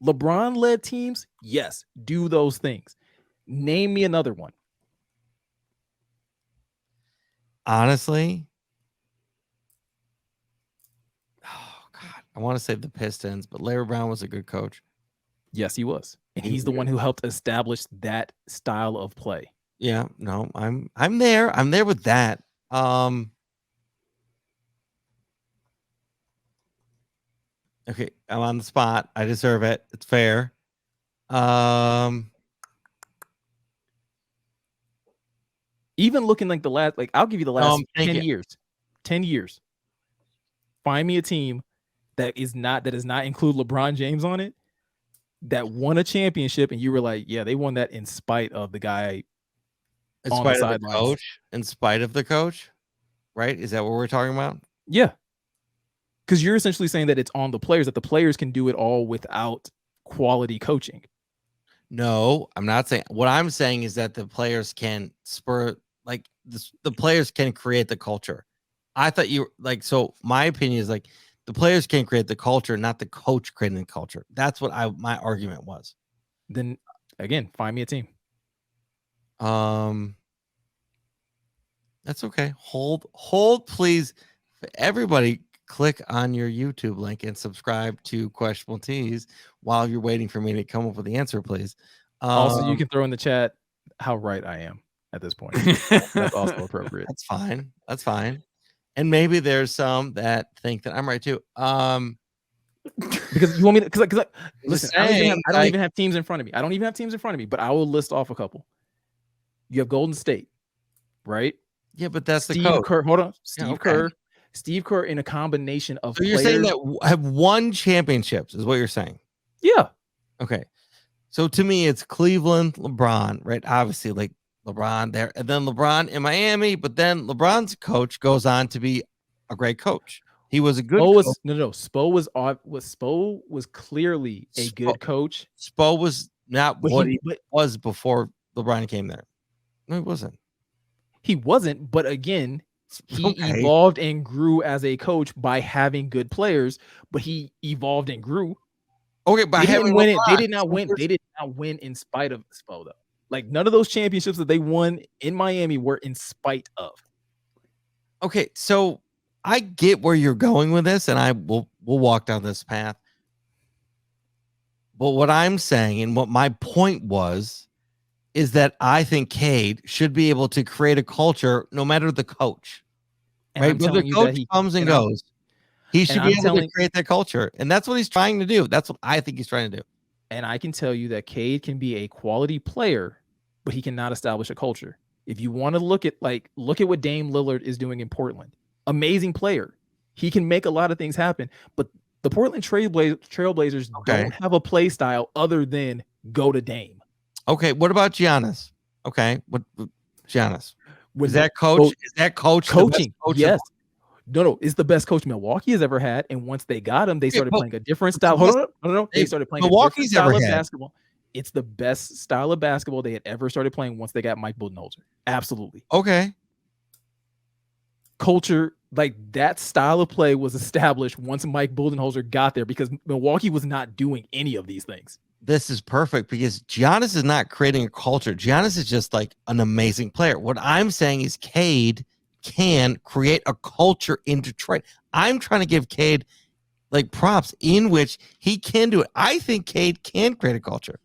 LeBron-led teams, yes, do those things. Name me another one. Honestly, oh God, I want to say the Pistons, but Larry Brown was a good coach. Yes, he was, and he's the one who helped establish that style of play. Yeah, no, I'm there. I'm there with that. Okay, I'm on the spot. I deserve it. It's fair. Even looking like the last, I'll give you the last 10 years. 10 years. Find me a team that does not include LeBron James on it, that won a championship, and you were like, yeah, they won that in spite of the guy on the sidelines. In spite of the coach, right? Is that what we're talking about? Yeah. Because you're essentially saying that it's on the players, that the players can do it all without quality coaching. No, I'm not saying. What I'm saying is that the players can the players can create the culture. I thought you so my opinion is the players can create the culture, not the coach creating the culture. That's what my argument was. Then again, find me a team. I That's okay. Hold, please. Everybody, click on your YouTube link and subscribe to Questionable Teas while you're waiting for me to come up with the answer, please. Also, you can throw in the chat how right I am at this point. That's also appropriate. That's fine. That's fine. And maybe there's some that think that I'm right too. Because you want me to, because listen, saying, I don't even have teams in front of me. I don't even have teams in front of me, but I will list off a couple. You have Golden State, right? Yeah, but that's Steve the code. Kerr. Hold on, Steve okay. Kerr. Steve Kerr in a combination of. So you're saying that have won championships is what you're saying? Yeah. Okay. So to me, it's Cleveland, LeBron, right? Obviously, like LeBron there, and then LeBron in Miami. But then LeBron's coach goes on to be a great coach. He was a good coach. Spo was clearly a good coach. Spo was not what he was before LeBron came there. No, he wasn't. He wasn't, but again, he evolved and grew as a coach by having good players, but he evolved and grew. Okay, but they did not win. They did not win in spite of Spo, though. Like, none of those championships that they won in Miami were in spite of. Okay, so I get where you're going with this, and we'll walk down this path. But what I'm saying, and what my point was, is that I think Cade should be able to create a culture no matter the coach. And right? Whether the coach comes and goes, he should be able to create that culture. And that's what he's trying to do. That's what I think he's trying to do. And I can tell you that Cade can be a quality player, but he cannot establish a culture. If you want to look at what Dame Lillard is doing in Portland, amazing player. He can make a lot of things happen, but the Portland Trailblazers don't have a play style other than go to Dame. Okay, what about Giannis? Okay, what Giannis? Is that coach? Is that coaching? Yes. No, it's the best coach Milwaukee has ever had. And once they got him, they started playing a different style. No. They started playing Milwaukee's a different style of basketball. It's the best style of basketball they had ever started playing once they got Mike Budenholzer. Absolutely. Okay. Culture, like that style of play was established once Mike Budenholzer got there because Milwaukee was not doing any of these things. This is perfect because Giannis is not creating a culture. Giannis is just like an amazing player. What I'm saying is Cade can create a culture in Detroit. I'm trying to give Cade like props in which he can do it. I think Cade can create a culture.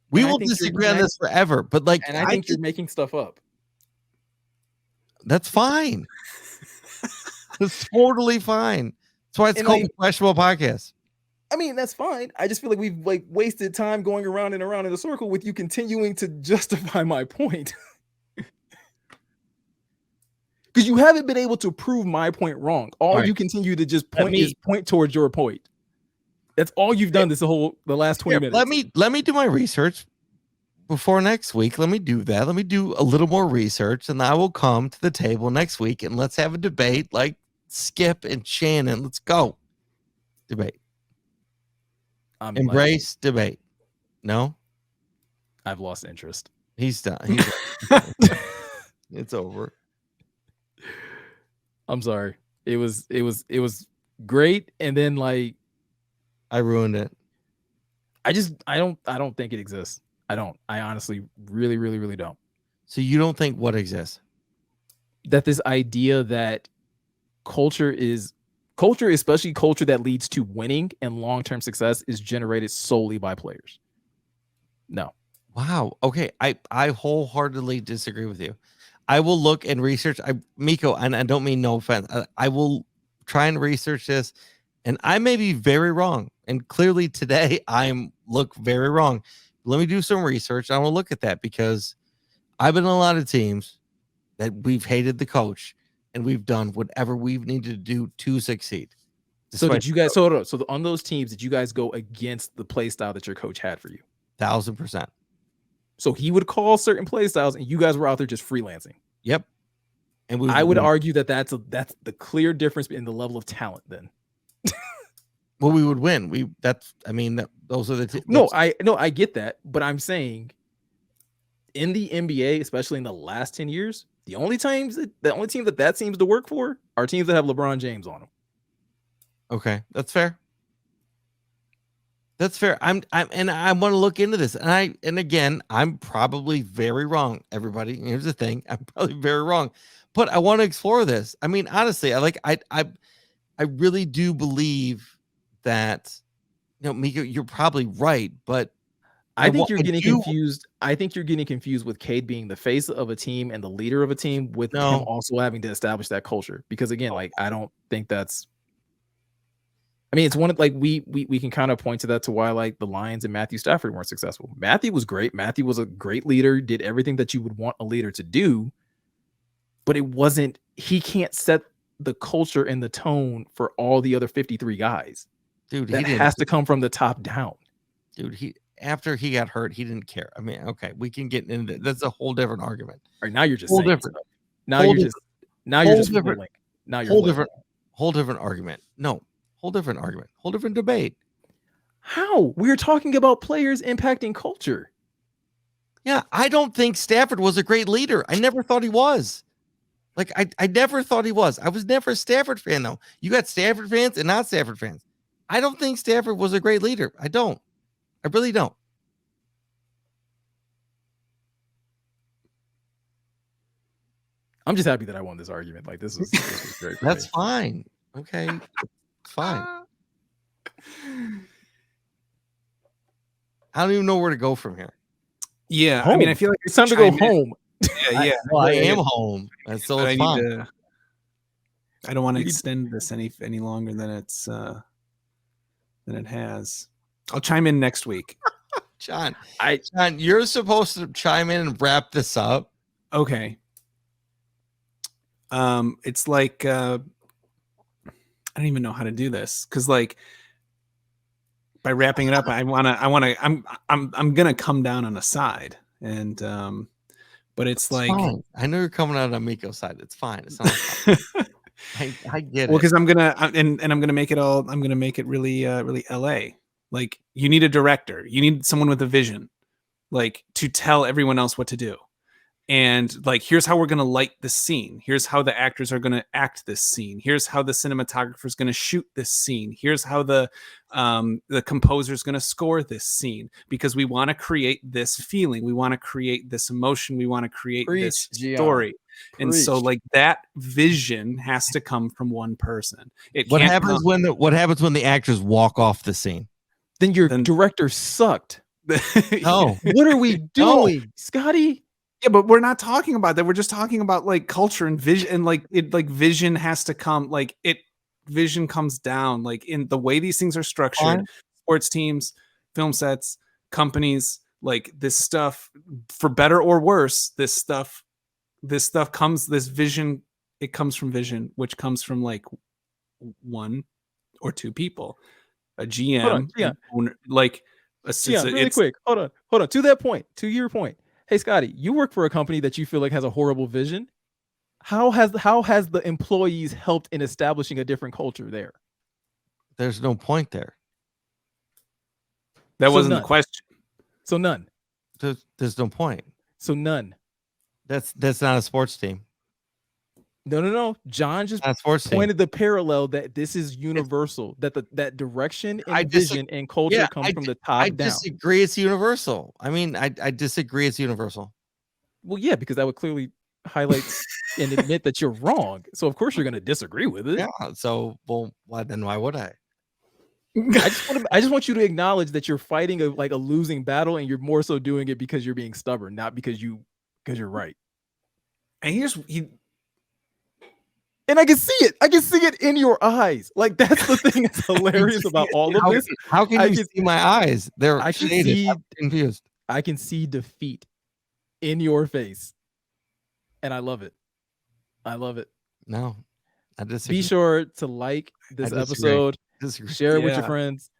We will disagree on this forever, but like, and I think you're making stuff up. That's fine. It's totally fine. That's why it's called the Questionable Podcast. I mean, that's fine. I just feel like we've wasted time going around and around in a circle with you continuing to justify my point. Because you haven't been able to prove my point wrong. All you continue to just point towards your point. That's all you've done the last 20 minutes. Let me do my research before next week. Let me do that. Let me do a little more research, and I will come to the table next week and let's have a debate like Skip and Shannon. Let's go. Debate. Embrace debate. No? I've lost interest. He's done. It's over. I'm sorry. It was great, and then like I ruined it. I don't think it exists. I honestly really, really, really don't. So you don't think what exists? That this idea that culture, especially culture that leads to winning and long-term success, is generated solely by players. No. Wow. Okay. I wholeheartedly disagree with you. I will look and research. Meko, and I don't mean no offense. I will try and research this, and I may be very wrong. And clearly today I look very wrong. Let me do some research. I will look at that because I've been in a lot of teams that we've hated the coach, and we've done whatever we've needed to do to succeed. So did you guys? So on those teams, did you guys go against the play style that your coach had for you? 1,000%. So he would call certain play styles, and you guys were out there just freelancing. Yep. And I would argue that that's the clear difference in the level of talent. Then, well, we would win. Those are the I get that, but I'm saying in the NBA, especially in the last 10 years, the only team that seems to work for are teams that have LeBron James on them. Okay, that's fair. That's fair. And I want to look into this. And again, I'm probably very wrong. Everybody, here's the thing. I'm probably very wrong. But I want to explore this. I mean, honestly, I really do believe that, Meko, you're probably right, but I think you're getting confused. I think you're getting confused with Cade being the face of a team and the leader of a team with him also having to establish that culture. Because again, like, I don't think that's, I mean, it's one of, like, we can kind of point to that, to why, like, the Lions and Matthew Stafford weren't successful. Matthew was great. Matthew was a great leader, did everything that you would want a leader to do, but he can't set the culture and the tone for all the other 53 guys. Dude, that has to come from the top down. Dude, after he got hurt, he didn't care. I mean, okay, we can get into that. That's a whole different argument. All right, now you're just whole saying different. Stuff. Now you're just different. Now you're whole different argument. No, whole different argument. Whole different debate. How? We're talking about players impacting culture. Yeah, I don't think Stafford was a great leader. I never thought he was. Like, I never thought he was. I was never a Stafford fan, though. You got Stafford fans and not Stafford fans. I don't think Stafford was a great leader. I don't. I really don't. I'm just happy that I won this argument. Like, this was great. That's fine. Okay. Fine. I don't even know where to go from here. Yeah, home. I mean, I feel like it's time to go home. Yeah. I am home. So it's fine. I don't want to extend this any longer than it has. I'll chime in next week. John, you're supposed to chime in and wrap this up. Okay. It's like I don't even know how to do this, because, like, by wrapping it up, I'm gonna come down on a side, and but it's like, fine. I know you're coming out on Meko's side. It's fine. It's not. I get it. Well, because I'm gonna make it really LA. Like, you need a director. You need someone with a vision, like, to tell everyone else what to do. And, like, here's how we're going to light this scene. Here's how the actors are going to act this scene. Here's how the cinematographer is going to shoot this scene. Here's how the composer is going to score this scene, because we want to create this feeling. We want to create this emotion. We want to create this story. And so, like, that vision has to come from one person. What happens when the actors walk off the scene? Then your director sucked. No. What are we doing, Scotty? Yeah, but we're not talking about that. We're just talking about, like, culture and vision, and, like, vision has to come, vision comes down, like, in the way these things are structured. Sports teams, film sets, companies, like, this stuff, for better or worse, this vision, it comes from vision, which comes from, like, one or two people, a GM, owner, like, really quick. Hold on. To your point. Hey, Scotty, you work for a company that you feel like has a horrible vision. How has the employees helped in establishing a different culture there? There's no point there. That wasn't the question. So none. There's no point. So none. That's not a sports team. No. John just pointed the parallel that this is universal, that direction and vision and culture comes from the top down. I disagree it's universal. I mean, I disagree it's universal. Well, yeah, because that would clearly highlight and admit that you're wrong. So, of course, you're going to disagree with it. Yeah, so, well, why would I? I just want you to acknowledge that you're fighting a losing battle, and you're more so doing it because you're being stubborn, not because you're right. And and I can see it. I can see it in your eyes. Like, that's the thing that's hilarious about all of this. How can you see my eyes? They're shaded. I'm confused. I can see defeat in your face, and I love it. No, I disagree. Be sure to like this episode. Share it with your friends.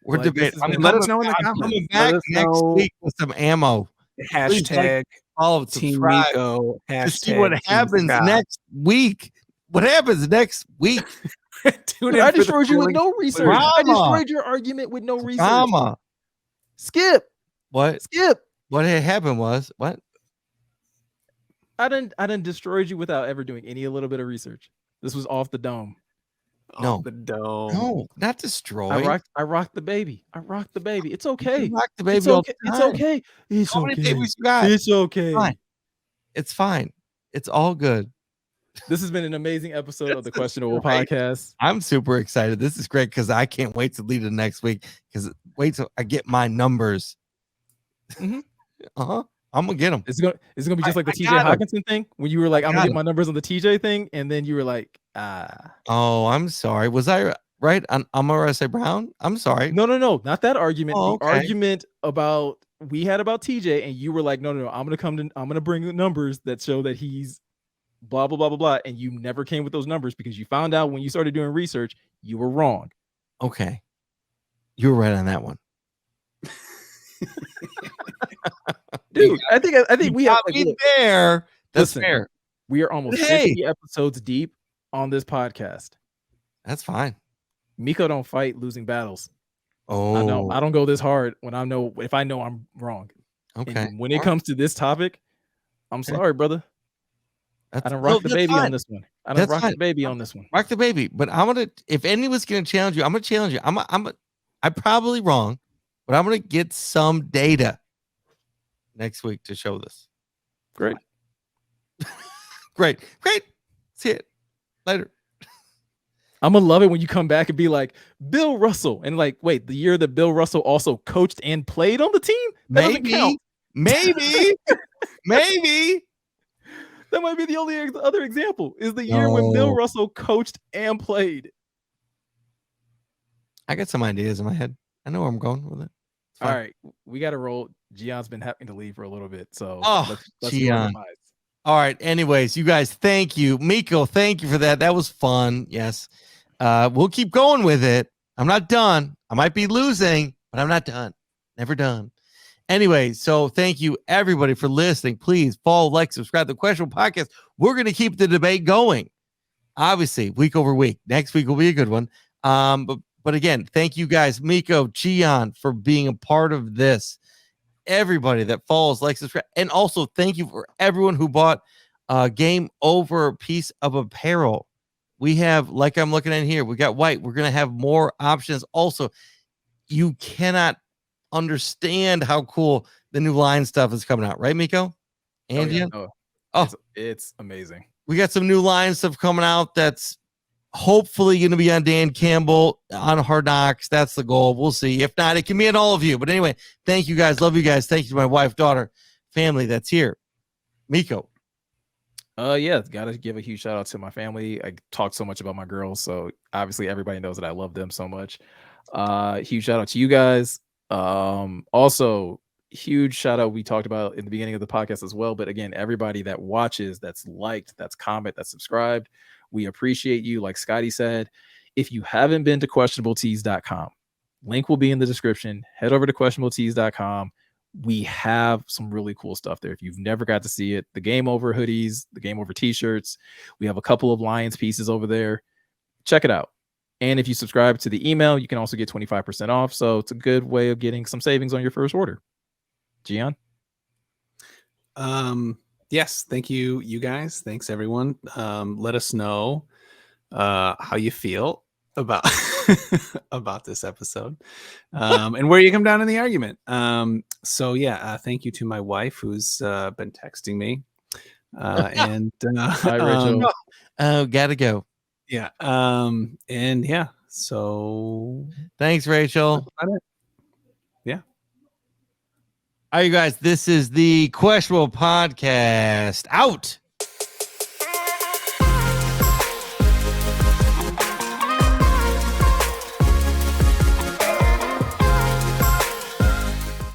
We're debating. Let us know in the comments. Coming back next week with some ammo. Hashtag follow Team Meko. To see what happens next week. What happens next week? Dude, I destroyed you with no research. I destroyed your argument with no research. Skip. What? Skip. What had happened was what? I didn't destroy you without ever doing a little bit of research. This was off the dome. No. Oh, the dome. No, not destroy. I rocked the baby. I rocked the baby. It's You okay. can rock the baby It's all okay. the It's time. okay. It's How many okay. babies you got? It's okay. Fine. It's fine. It's all good. This has been an amazing episode of the This is Questionable great. Podcast. I'm super excited. This is great because I can't wait to lead it next week. Because wait till I get my numbers. Mhm. I'm gonna get them. It's gonna be just like the I TJ got 'em. Hawkinson thing when you were like, I I'm gonna got get 'em. my numbers on the TJ thing, and then you were like, ah. Oh, I'm sorry. Was I right on Amara Brown? I'm sorry. No, not that argument. Oh, The okay. argument we had about TJ, and you were like, no, I'm gonna bring the numbers that show that he's blah blah blah blah blah, and you never came with those numbers because you found out when you started doing research you were wrong. Okay, you were right on that one, dude. I think we have like, there. That's fair. We are almost 50 episodes deep on this podcast. That's fine. Meko don't fight losing battles. Oh, I don't go this hard when I know I'm wrong. Okay. And when it comes to this topic, I'm sorry, brother. I don't rock the baby on this one. I don't rock the baby on this one. Rock the baby. But I'm gonna. If anyone's gonna challenge you, I'm gonna challenge you. I'm probably wrong, but I'm gonna get some data next week to show this. Great. Great. See it later. I'm gonna love it when you come back and be like Bill Russell, and like, wait, the year that Bill Russell also coached and played on the team? Maybe. That might be the only other example is the year when Bill Russell coached and played. I got some ideas in my head. I know where I'm going with it. All right, we got to roll. Gionne's been having to leave for a little bit, so let's Gionne. All right. Anyways, you guys, thank you, Meko. Thank you for that. That was fun. Yes, we'll keep going with it. I'm not done. I might be losing, but I'm not done. Never done. Anyway, so thank you everybody for listening. Please follow, like, subscribe to the Questionable Podcast. We're going to keep the debate going. Obviously, week over week. Next week will be a good one. But again, thank you guys, Meko, Gionne, for being a part of this. Everybody that follows, likes, subscribe, and also thank you for everyone who bought a Game Over piece of apparel. We have, like I'm looking at here, we got white. We're going to have more options. Also, you cannot understand how cool the new line stuff is coming out, right, Meko? And it's amazing. We got some new line stuff coming out that's hopefully going to be on Dan Campbell on Hard Knocks. That's the goal. We'll see. If not, it can be on all of you. But anyway, thank you guys. Love you guys. Thank you to my wife, daughter, family that's here. Meko. Gotta give a huge shout out to my family. I talk so much about my girls, so obviously everybody knows that I love them so much. Huge shout out to you guys. Also huge shout out, we talked about in the beginning of the podcast as well, but again, everybody that watches, that's liked, that's comment, that's subscribed, we appreciate you. Like Scotty said, if you haven't been to questionabletees.com, link will be in the description. Head over to questionabletees.com. We have some really cool stuff there. If you've never got to see it, the Game Over hoodies, the Game Over t-shirts, we have a couple of Lions pieces over there. Check it out. And if you subscribe to the email, you can also get 25% off. So it's a good way of getting some savings on your first order. Gionne? Yes, thank you, you guys. Thanks, everyone. Let us know how you feel about about this episode and where you come down in the argument. Thank you to my wife who's been texting me. Hi, Rachel. Gotta go. Yeah. So thanks, Rachel. Yeah. All right, you guys, this is the Questionable Podcast. Out.